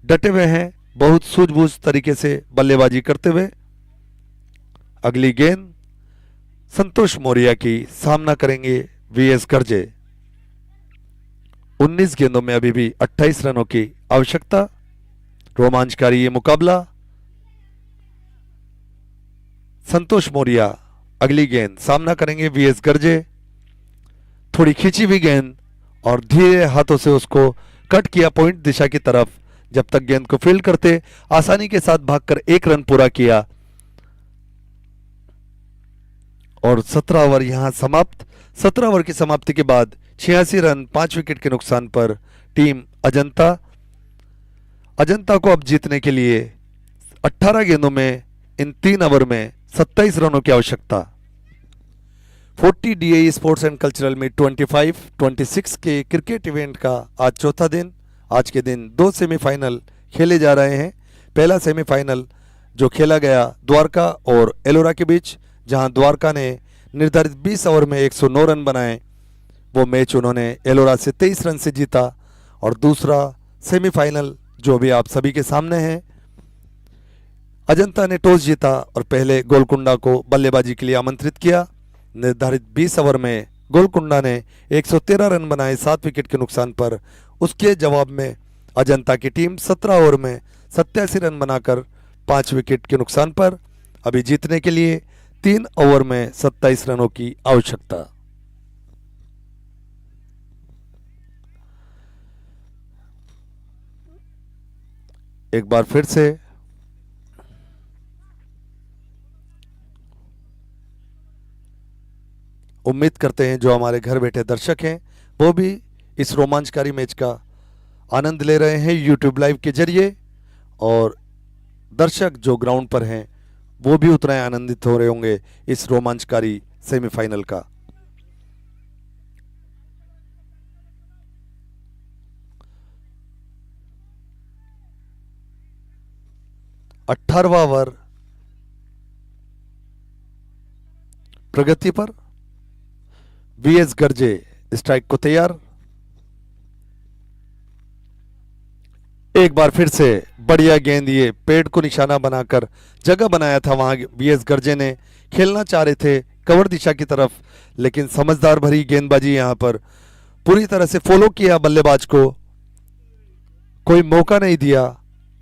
डटे हुए हैं, बहुत सूझबूझ तरीके से बल्लेबाजी करते हुए। अगली गेंद संतोष मौर्य की सामना करेंगे वीएस गर्जे। 19 गेंदों में अभी भी 28 रनों की आवश्यकता। रोमांचकारी ये मुकाबला। संतोष मौर्य अगली गेंद सामना करेंगे वीएस गर्जे। थोड़ी खींची हुई गेंद और धीरे हाथों से उसको कट किया पॉइंट दिशा की तरफ। जब तक गेंद को फील्ड करते आसानी के साथ भागकर 1 रन पूरा किया, और 17 ओवर यहां समाप्त। 17 ओवर की समाप्ति के बाद 86 रन 5 विकेट के नुकसान पर टीम अजंता को अब जीतने के लिए 18 गेंदों में इन 3 ओवर में 27 रनों की आवश्यकता। 40 DAE sports and cultural meet 25-26 के क्रिकेट इवेंट का आज चौथा दिन। आज के दिन 2 सेमीफाइनल खेले जा रहे हैं। पहला सेमीफाइनल जो खेला गया द्वारका और एलोरा के बीच, जहां द्वारका ने निर्धारित 20 ओवर में 109 रन बनाए। वो मैच उन्होंने एलोरा से 23 रन से जीता। और दूसरा सेमीफाइनल जो भी आप सभी के सामने है, अजंता ने टॉस जीता और पहले गोलकुंडा को बल्लेबाजी के लिए आमंत्रित किया। निर्धारित 20 ओवर में गोलकुंडा ने 113 रन बनाए 7 विकेट के नुकसान पर। उसके जवाब में अजंता की टीम 17 ओवर में 87 रन बनाकर 5 विकेट के नुकसान पर अभी जीतने के लिए 3 ओवर में 27 रनों की आवश्यकता। एक बार फिर से उम्मीद करते हैं जो हमारे घर बैठे दर्शक हैं वो भी इस रोमांचकारी मैच का आनंद ले रहे हैं यूट्यूब लाइव के जरिए, और दर्शक जो ग्राउंड पर हैं वो भी उतना ही आनंदित हो रहे होंगे इस रोमांचकारी सेमीफाइनल का। अठारहवां ओवर प्रगति पर, वीएस गर्जे स्ट्राइक को तैयार। एक बार फिर से बढ़िया गेंद, ये पेड़ को निशाना बनाकर जगह बनाया था वहां वीएस गर्जे ने, खेलना चाह रहे थे कवर दिशा की तरफ, लेकिन समझदार भरी गेंदबाजी यहां पर पूरी तरह से फॉलो किया, बल्लेबाज को कोई मौका नहीं दिया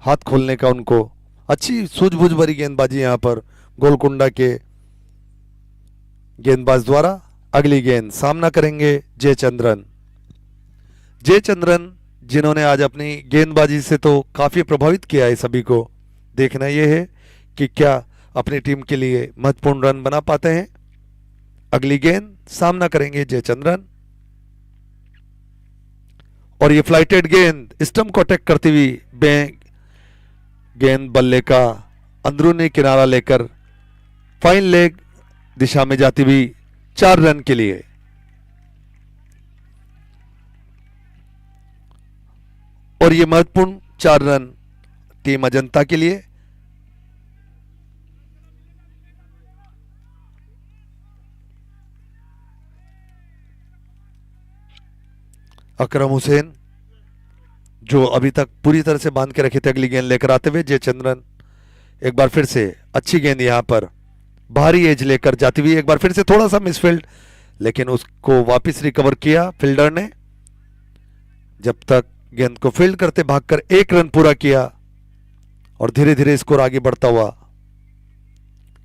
हाथ खोलने का उनको। अच्छी सूझबूझ भरी गेंदबाजी यहां पर गोलकुंडा के गेंदबाज द्वारा। अगली गेंद सामना करेंगे जयचंद्रन। जयचंद्रन जिन्होंने आज अपनी गेंदबाजी से तो काफी प्रभावित किया है सभी को, देखना यह है कि क्या अपनी टीम के लिए महत्वपूर्ण रन बना पाते हैं। अगली गेंद सामना करेंगे जयचंद्रन, और ये फ्लाइटेड गेंद स्टंप को अटैक करती हुई गेंद बल्ले का अंदरूनी किनारा लेकर फाइन लेग दिशा में जाती हुई 4 रन के लिए। और ये महत्वपूर्ण 4 रन टीम अजंता के लिए। अकरम हुसैन जो अभी तक पूरी तरह से बांध के रखे थे, अगली गेंद लेकर आते हुए जयचंद्रन एक बार फिर से अच्छी गेंद यहां पर भारी एज लेकर जाती हुई, एक बार फिर से थोड़ा सा मिसफील्ड, लेकिन उसको वापस रिकवर किया फील्डर ने। जब तक गेंद को फील्ड करते भागकर 1 रन पूरा किया, और धीरे धीरे स्कोर आगे बढ़ता हुआ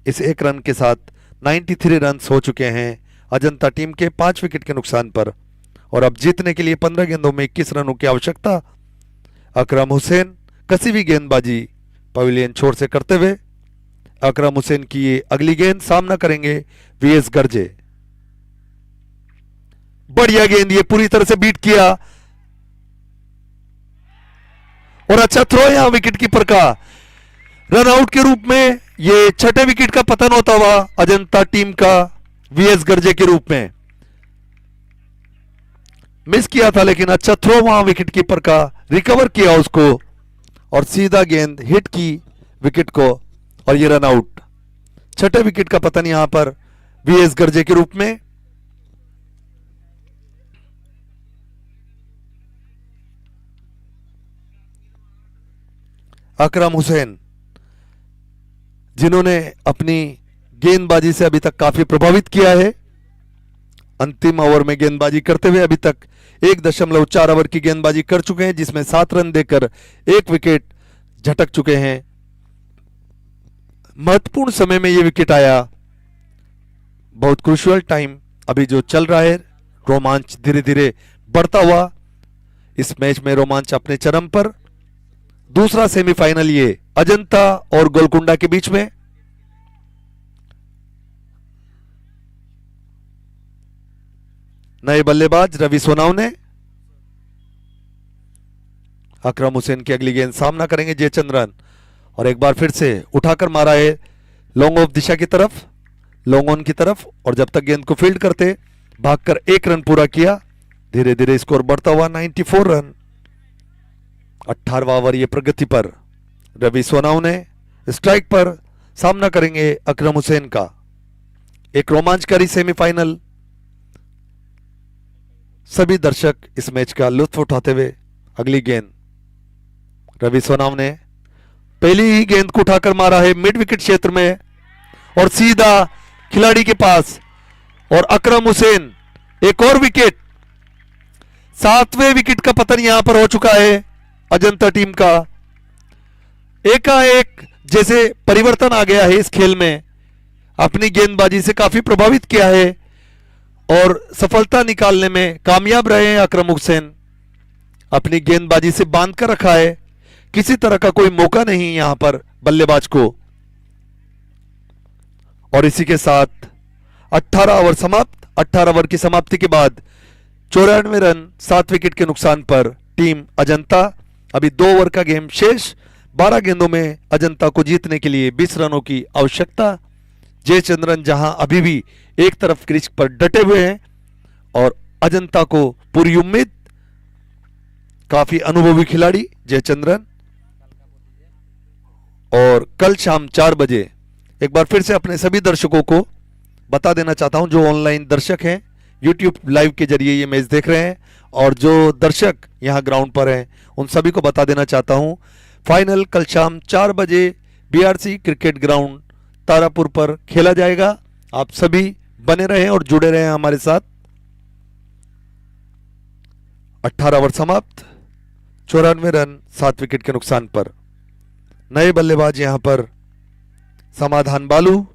इस 1 रन के साथ 93 रन हो चुके हैं अजंता टीम के 5 विकेट के नुकसान पर। और अब जीतने के लिए 15 गेंदों में 21 रनों की आवश्यकता। अकरम हुसैन कसी भी गेंदबाजी पवेलियन छोर से करते हुए, अकरम हुसैन की ये अगली गेंद सामना करेंगे वीएस गर्जे। बढ़िया गेंद, ये पूरी तरह से बीट किया, और अच्छा थ्रो यहां विकेट कीपर का। रन आउट के रूप में ये 6ठे विकेट का पतन होता हुआ अजंता टीम का वीएस गर्जे के रूप में मिस किया था, लेकिन अच्छा थ्रो वहां विकेट कीपर का, रिकवर किया उसको, और सीधा गेंद हिट की विकेट को, और ये रन आउट। 6ठे विकेट का पतन यहां पर वीएस गर्जे के रूप में। अकरम हुसैन जिन्होंने अपनी गेंदबाजी से अभी तक काफी प्रभावित किया है, अंतिम ओवर में गेंदबाजी करते हुए अभी तक 1.4 ओवर की गेंदबाजी कर चुके हैं, जिसमें 7 रन देकर 1 विकेट झटक चुके हैं। महत्वपूर्ण समय में यह विकेट आया, बहुत क्रूशियल टाइम अभी जो चल रहा है, रोमांच धीरे धीरे बढ़ता हुआ इस मैच में, रोमांच अपने चरम पर। दूसरा सेमीफाइनल ये अजंता और गोलकुंडा के बीच में। नए बल्लेबाज रवि सोनावने। अकरम हुसैन की अगली गेंद सामना करेंगे जयचंद्रन, और एक बार फिर से उठाकर मारा है लॉन्ग ऑफ दिशा की तरफ, लॉन्ग ऑन की तरफ, और जब तक गेंद को फील्ड करते भागकर 1 रन पूरा किया। धीरे धीरे स्कोर बढ़ता हुआ 94 रन। 18वां ओवर ये प्रगति पर, रवि सोनावने स्ट्राइक पर सामना करेंगे अकरम हुसैन का। एक रोमांचकारी सेमीफाइनल, सभी दर्शक इस मैच का लुत्फ उठाते हुए। अगली गेंद रवि सोनावने पहली ही गेंद को उठाकर मारा है मिड विकेट क्षेत्र में, और सीधा खिलाड़ी के पास, और अकरम हुसैन एक और विकेट। 7वें विकेट का पतन यहां पर हो चुका है अजंता टीम का। एकाएक जैसे परिवर्तन आ गया है इस खेल में, अपनी गेंदबाजी से काफी प्रभावित किया है और सफलता निकालने में कामयाब रहे हैं अकरम हुसैन। अपनी गेंदबाजी से बांध कर रखा है किसी तरह का कोई मौका नहीं यहां पर बल्लेबाज को। और इसी के साथ 18 ओवर समाप्त। 18 ओवर की समाप्ति के बाद 94 रन 7 विकेट के नुकसान पर टीम अजंता। अभी 2 ओवर का गेम शेष। 12 गेंदों में अजंता को जीतने के लिए 20 रनों की आवश्यकता। जयचंद्रन जहां अभी भी एक तरफ क्रीज पर डटे हुए हैं और अजंता को पूरी उम्मीद। काफी अनुभवी खिलाड़ी जयचंद्रन। और कल शाम 4 बजे एक बार फिर से अपने सभी दर्शकों को बता देना चाहता हूं, जो ऑनलाइन दर्शक हैं YouTube लाइव के जरिए ये मैच देख रहे हैं और जो दर्शक यहां ग्राउंड पर हैं उन सभी को बता देना चाहता हूं, फाइनल कल शाम 4 बजे BRC क्रिकेट ग्राउंड तारापुर पर खेला जाएगा। आप सभी बने रहें और जुड़े रहें हमारे साथ। 18 ओवर समाप्त। 94 रन 7 विकेट के नुकसान पर। नए बल्लेबाज यहां पर समाधान बालू।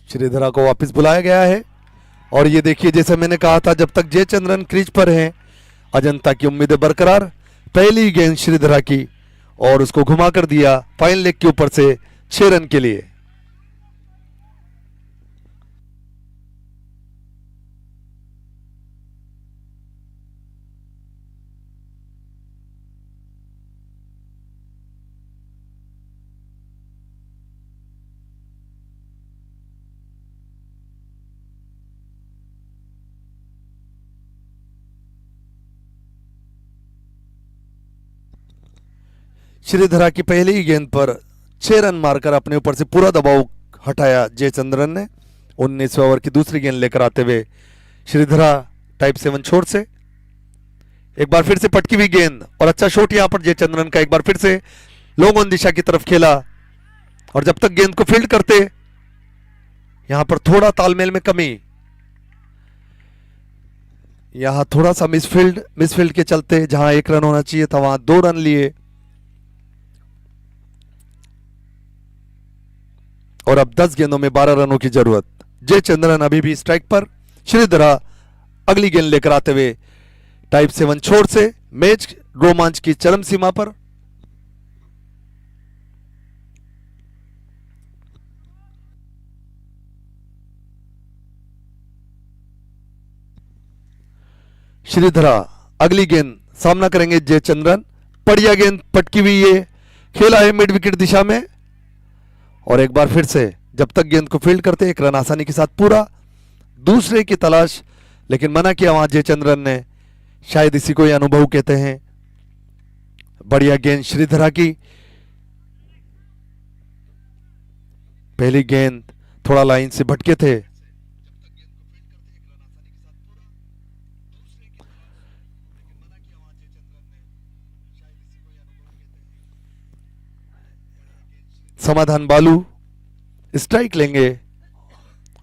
श्रीधरा को वापस बुलाया गया है और ये देखिए, जैसे मैंने कहा था, जब तक जयचंद्रन क्रीज पर हैं अजंता की उम्मीदें बरकरार। पहली गेंद श्रीधरा की और उसको घुमा कर दिया फाइन लेग के ऊपर से 6 रन के लिए। श्रीधरा की पहली ही गेंद पर 6 रन मारकर अपने ऊपर से पूरा दबाव हटाया जयचंद्रन ने। 19वें ओवर की दूसरी गेंद लेकर आते हुए श्रीधरा टाइप 7 छोर से एक बार फिर से पटकी हुई गेंद और अच्छा शॉट यहां पर जयचंद्रन का। एक बार फिर से लॉन्ग ऑन दिशा की तरफ खेला और जब तक गेंद को फील्ड करते, यहां पर थोड़ा तालमेल में कमी। यहां थोड़ा सा मिसफील्ड के चलते जहां 1 रन होना चाहिए था वहां 2 रन लिए और अब 10 गेंदों में 12 रनों की जरूरत। जयचंद्रन अभी भी स्ट्राइक पर। श्रीधरा अगली गेंद लेकर आते हुए टाइप 7 छोर से मैच रोमांच की चरम सीमा पर। श्रीधरा अगली गेंद सामना करेंगे जयचंद्रन। बढ़िया गेंद पटकी हुई, ये खेला है मिड विकेट दिशा में और एक बार फिर से जब तक गेंद को फील्ड करते 1 रन आसानी के साथ पूरा। दूसरे की तलाश, लेकिन मना किया वहां जयचंद्रन ने। शायद इसी को ही अनुभव कहते हैं। बढ़िया गेंद श्रीधरा की। पहली गेंद थोड़ा लाइन से भटके थे। समाधान बालू स्ट्राइक लेंगे।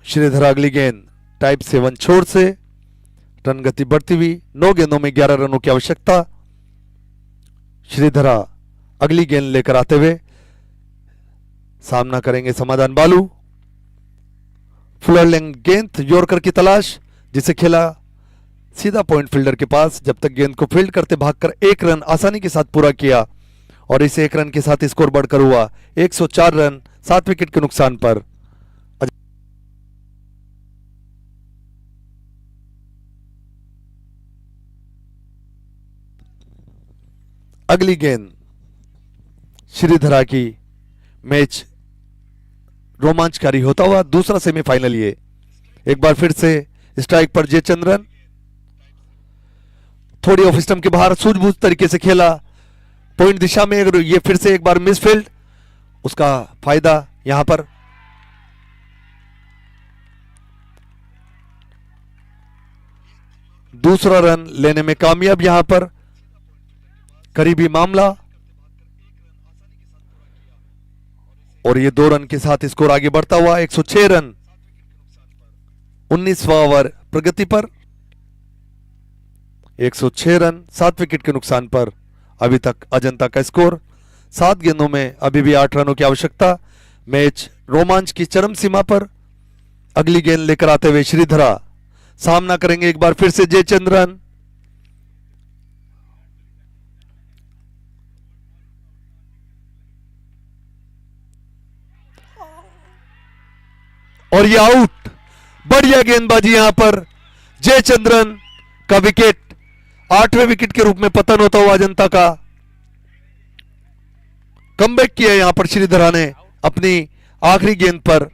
श्रीधरा अगली गेंद टाइप 7 छोर से। रन गति बढ़ती हुई। 9 गेंदों में 11 रनों की आवश्यकता। श्रीधरा अगली गेंद लेकर आते हुए सामना करेंगे समाधान बालू। फुलर लेंथ गेंद यॉर्कर की तलाश, जिसे खेला सीधा पॉइंट फील्डर के पास। जब तक गेंद को फील्ड करते भागकर 1 रन आसानी के साथ पूरा किया और इस 1 रन के साथ स्कोर बढ़कर हुआ 104 रन 7 विकेट के नुकसान पर। अगली गेंद श्रीधरा की। मैच रोमांचकारी होता हुआ दूसरा सेमीफाइनल ये। एक बार फिर से स्ट्राइक पर जयचंद्रन। थोड़ी ऑफ स्टंप के बाहर सूझबूझ तरीके से खेला पॉइंट दिशा में। अगर ये फिर से एक बार मिसफील्ड, उसका फायदा यहां पर। दूसरा रन लेने में कामयाब यहां पर करीबी मामला, और ये 2 रन के साथ स्कोर आगे बढ़ता हुआ 106 रन 19वां ओवर प्रगति पर। 106 रन 7 विकेट के नुकसान पर अभी तक अजंता का स्कोर। 7 गेंदों में अभी भी 8 रनों की आवश्यकता। मैच रोमांच की चरम सीमा पर। अगली गेंद लेकर आते हुए श्रीधरा सामना करेंगे एक बार फिर से जयचंद्रन। और ये आउट। बढ़िया गेंदबाजी यहां पर जयचंद्रन का विकेट। 8वें विकेट के रूप में पतन होता हुआ अजंता का। कमबैक किया यहां पर श्रीधरा ने अपनी आखिरी गेंद पर।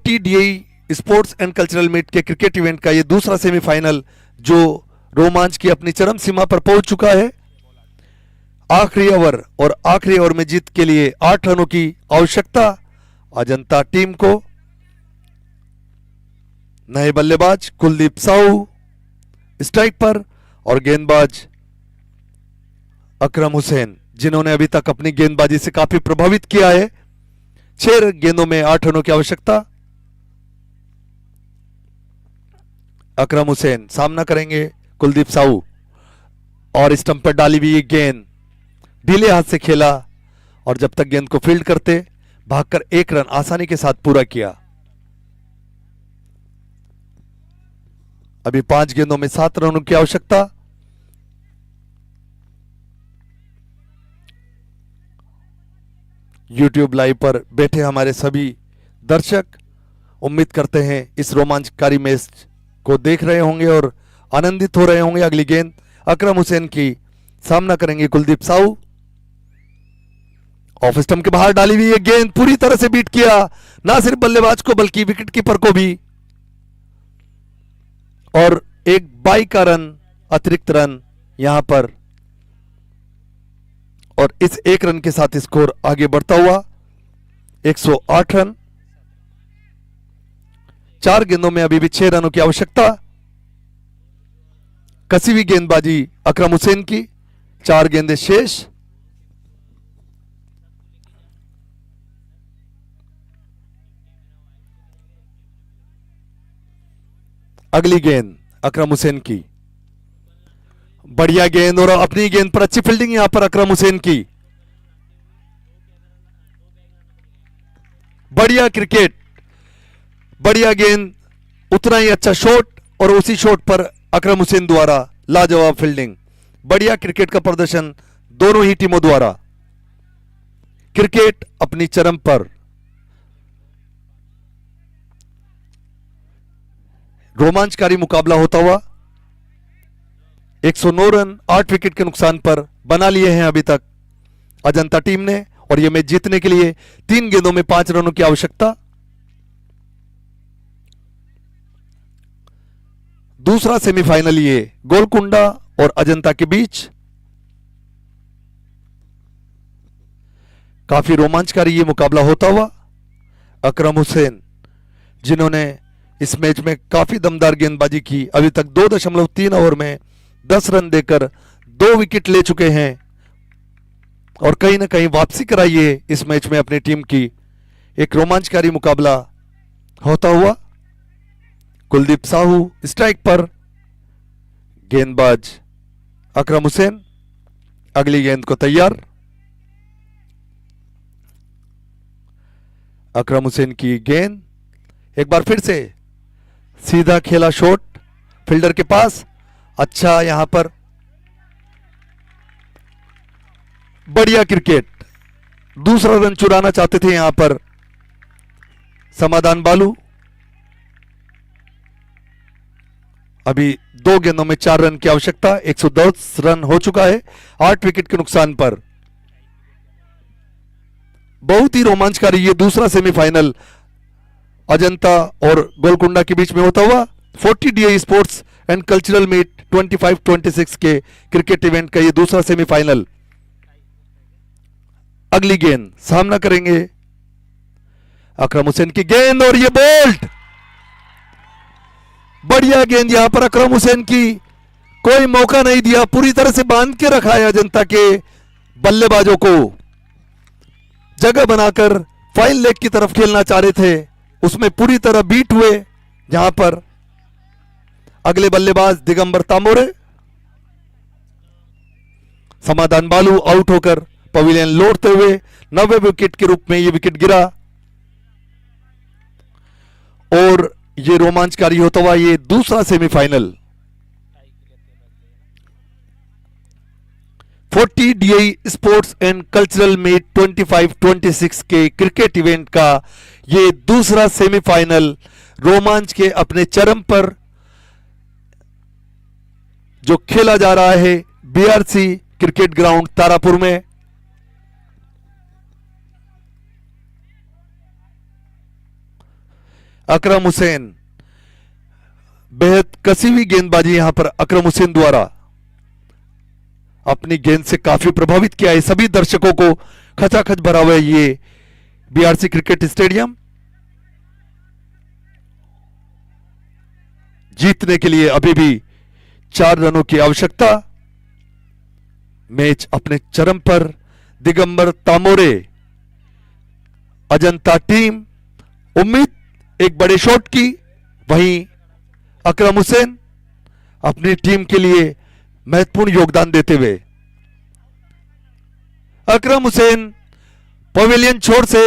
DI sports and cultural meet के क्रिकेट इवेंट का यह दूसरा सेमीफाइनल जो रोमांच की अपनी चरम सीमा पर पहुंच चुका है। आखिरी ओवर और आखिरी ओवर में जीत के लिए 8 रनों की आवश्यकता अजंता टीम को। नए बल्लेबाज कुलदीप साहू स्ट्राइक पर और गेंदबाज अकरम हुसैन, जिन्होंने अभी तक अपनी गेंदबाजी से काफी प्रभावित किया है। 6 गेंदों में 8 रनों की आवश्यकता। अकरम हुसैन सामना करेंगे कुलदीप साहू और स्टंप पर डाली हुई गेंद ढीले हाथ से खेला और जब तक गेंद को फील्ड करते भागकर 1 रन आसानी के साथ पूरा किया। अभी 5 गेंदों में 7 रनों की आवश्यकता। YouTube लाइव पर बैठे हमारे सभी दर्शक उम्मीद करते हैं इस रोमांचकारी मैच को देख रहे होंगे और आनंदित हो रहे होंगे। अगली गेंद अकरम हुसैन की, सामना करेंगे कुलदीप साहू। ऑफ स्टंप के बाहर डाली हुई ये गेंद पूरी तरह से बीट किया, ना सिर्फ बल्लेबाज को बल्कि विकेट कीपर को भी, और एक 22 का रन अतिरिक्त रन यहां पर, और इस 1 रन के साथ स्कोर आगे बढ़ता हुआ 108 रन। 4 गेंदों में अभी भी 6 रनों की आवश्यकता। कसी हुई गेंदबाजी अकरम हुसैन की, 4 गेंदें शेष। अगली गेंद अकरम हुसैन की, बढ़िया गेंद और अपनी गेंद पर अच्छी फील्डिंग यहां पर अकरम हुसैन की। बढ़िया क्रिकेट, बढ़िया गेंद, उतना ही अच्छा शॉट और उसी शॉट पर अकरम हुसैन द्वारा लाजवाब फील्डिंग। बढ़िया क्रिकेट का प्रदर्शन दोनों ही टीमों द्वारा। क्रिकेट अपनी चरम पर। रोमांचकारी मुकाबला होता हुआ 109 रन 8 विकेट के नुकसान पर बना लिए हैं अभी तक अजंता टीम ने, और यह मैच जीतने के लिए 3 गेंदों में 5 रनों की आवश्यकता। दूसरा सेमीफाइनल ये गोलकुंडा और अजंता के बीच। काफी रोमांचकारी ये मुकाबला होता हुआ। अकरम हुसैन, जिन्होंने इस मैच में काफी दमदार गेंदबाजी की, अभी तक 2.3 ओवर में 10 रन देकर 2 विकेट ले चुके हैं और कहीं ना कहीं वापसी कराई है इस मैच में अपनी टीम की। एक रोमांचकारी मुकाबला होता हुआ। कुलदीप साहू स्ट्राइक पर, गेंदबाज अकरम हुसैन अगली गेंद को तैयार। अकरम हुसैन की गेंद एक बार फिर से सीधा खेला शॉट फील्डर के पास। अच्छा यहां पर बढ़िया क्रिकेट, दूसरा रन चुराना चाहते थे यहां पर समाधान बालू, अभी 2 गेंदों में 4 रन की आवश्यकता, 110 रन हो चुका है 8 विकेट के नुकसान पर। बहुत ही रोमांचकारी ये दूसरा सेमीफाइनल अजंता और गोलकुंडा के बीच में होता हुआ 40 DI sports and cultural meet 25-26 के क्रिकेट इवेंट का ये दूसरा सेमीफाइनल। अगली गेंद सामना करेंगे अकरम हुसैन की गेंद और ये बोल्ट, बढ़िया गेंद यहां पर अकरम हुसैन की, कोई मौका नहीं दिया, पूरी तरह से बांध के रखा है अजंता के बल्लेबाजों को, जगह बनाकर फाइन लेग की तरफ खेलना चाह रहे थे, उसमें पूरी तरह बीट हुए। जहां पर अगले बल्लेबाज दिगंबर तांबोरे, समाधान बालू आउट होकर पवेलियन लौटते हुए 90 विकेट के रूप में यह विकेट गिरा। और ये रोमांचकारी होता हुआ ये दूसरा semifinal 40 DI sports and cultural meet 25-26 के क्रिकेट इवेंट का ये दूसरा सेमीफाइनल रोमांच के अपने चरम पर जो खेला जा रहा है BRC क्रिकेट ग्राउंड तारापुर में। अकरम हुसैन, बेहद कसी हुई गेंदबाजी यहां पर अकरम हुसैन द्वारा अपनी गेंद से काफी प्रभावित किया है सभी दर्शकों को, खचाखच भरा हुआ है ये BRC क्रिकेट स्टेडियम। जीतने के लिए अभी भी 4 रनों की आवश्यकता। मैच अपने चरम पर, दिगंबर तामोरे अजंता टीम उम्मीद एक बड़े शॉट की, वहीं अकरम हुसैन अपनी टीम के लिए महत्वपूर्ण योगदान देते हुए। अकरम हुसैन पवेलियन छोर से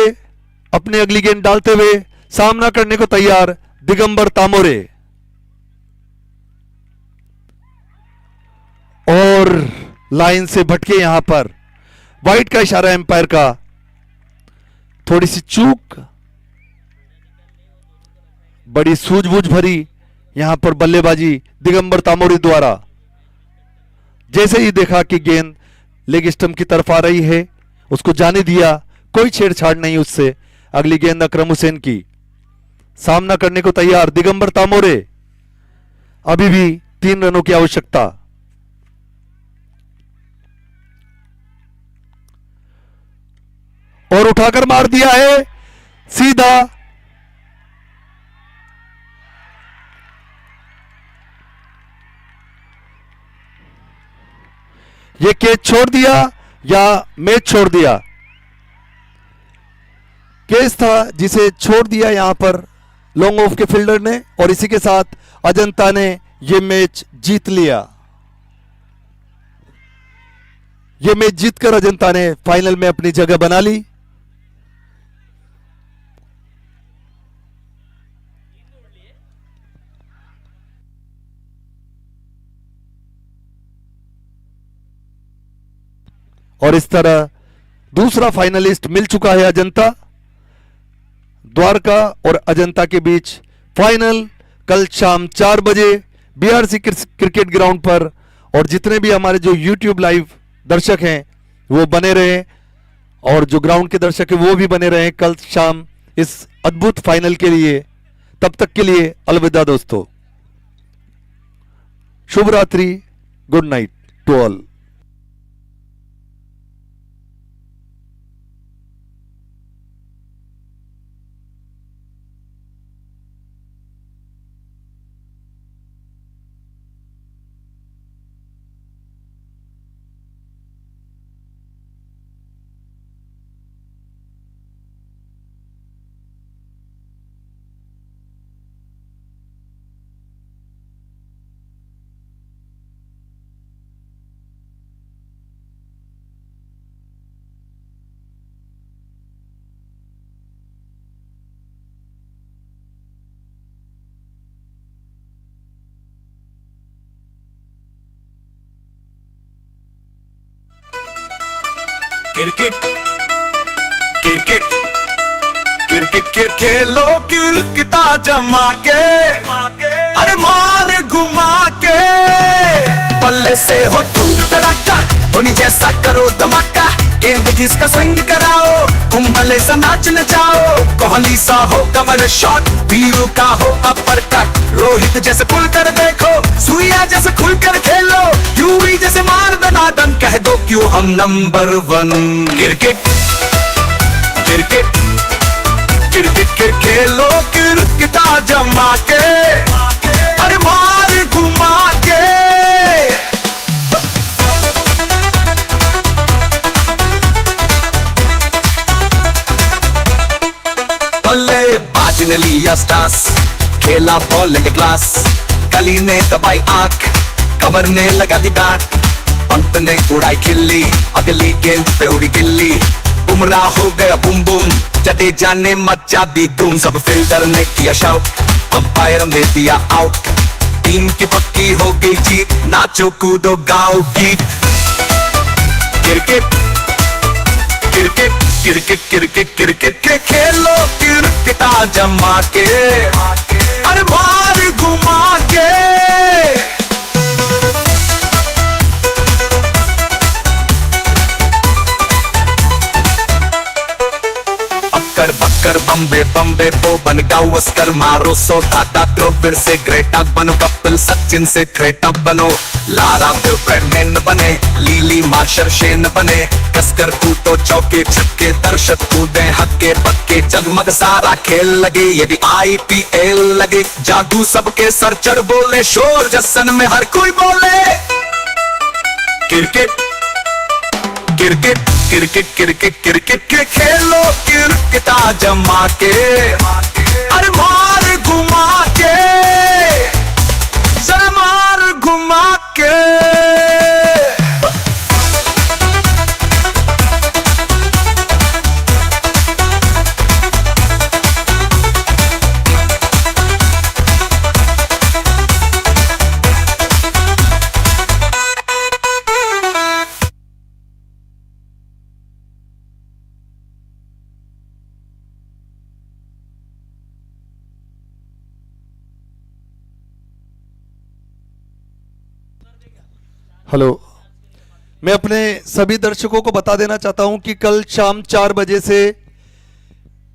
अपनी अगली गेंद डालते हुए सामना करने को तैयार दिगंबर तामोरे, और लाइन से भटके यहां पर, वाइड का इशारा एम्पायर का, थोड़ी सी चूक, बड़ी सूझबूझ भरी यहां पर बल्लेबाजी दिगंबर तामोरी द्वारा। जैसे ही देखा कि गेंद लेग स्टंप की तरफ आ रही है उसको जाने दिया, कोई छेड़छाड़ नहीं उससे। अगली गेंद अकरम हुसैन की, सामना करने को तैयार दिगंबर तामोरे, अभी भी 3 रनों की आवश्यकता। और उठाकर मार दिया है सीधा, ये कैच छोड़ दिया या मैच छोड़ दिया? कैच था जिसे छोड़ दिया यहां पर लॉन्ग ऑफ के फील्डर ने, और इसी के साथ अजंता ने यह मैच जीत लिया। यह मैच जीतकर अजंता ने फाइनल में अपनी जगह बना ली। और इस तरह दूसरा फाइनलिस्ट मिल चुका है अजंता। द्वारका और अजंता के बीच फाइनल कल शाम 4 बजे BRC क्रिकेट ग्राउंड पर। और जितने भी हमारे जो YouTube लाइव दर्शक हैं वो बने रहे, और जो ग्राउंड के दर्शक हैं वो भी बने रहे कल शाम इस अद्भुत फाइनल के लिए। तब तक के लिए अलविदा दोस्तों, शुभ रात्रि, good night to all. Cricket cricket cricket के खेलो क्रिकेटा जमा के, अरे मार घुमा के पल्ले से हो तुम तड़ाका धोनी जैसा करो धमाका गेंद जिसका स्विंग कराओ तुम भले सा नाच नचाओ कोहली सा हो कमर शॉट वीरू का हो अपर कट रोहित जैसे पुल कर देखो सूर्या जैसे खुल कर खेलो यूवी जैसे मार दनादन कह दो क्यों हम नंबर 1 क्रिकेट क्रिकेट क्रिकेट के खेलो क्रिकेटा जमा के अरे मार घुमा के बल्लेबाज ने लिया स्टास खेला बॉलिंग क्लास कली ने दबाई आंख कमर ने लगा दी डांट पंत ने उड़ाई खिल्ली अगली गेंद पे उड़ी गिल्ली बुमराह हो गया बूम बूम जडेजा ने मचा दी धूम सब फील्डर ने किया शाउट अंपायर ने दिया आउट टीम की पक्की हो गई जीत नाचो कूदो गाओ गीत cricket cricket cricket cricket cricket के खेलो क्रिकेटा जमा के अरे मार घुमा के अक्कर बक्कर बम्बे बम्बे बो बन गावस्कर मारो सो दादा तो फिर से ग्रेटा बनो कपिल सचिन से क्रेटा बनो लारा ब्रैडमैन बने लीली मार्शल शेन बने कसकर कूदो चौके छक्के दर्शक कूदे हक्के पक्के जगमग सारा खेल लगे ये भी IPL लगे जादू सबके सर चढ़ बोले शोर जसन में हर कोई बोले cricket cricket cricket cricket cricket के खेलो क्रिकेटा जमा के अरे मार घुमा के जरा मार घुमा के हेलो, मैं अपने सभी दर्शकों को बता देना चाहता हूं कि कल शाम 4 बजे से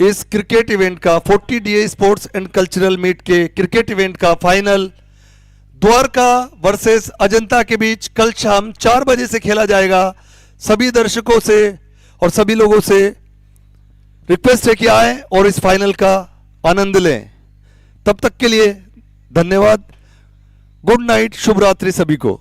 इस क्रिकेट इवेंट का 40 DA sports and cultural meet के क्रिकेट इवेंट का फाइनल द्वारका वर्सेस अजंता के बीच कल शाम 4 बजे से खेला जाएगा। सभी दर्शकों से और सभी लोगों से रिक्वेस्ट है कि आए और इस फाइनल का आनंद लें। तब तक के लिए धन्यवाद। गुड नाइट, शुभ रात्रि सभी को।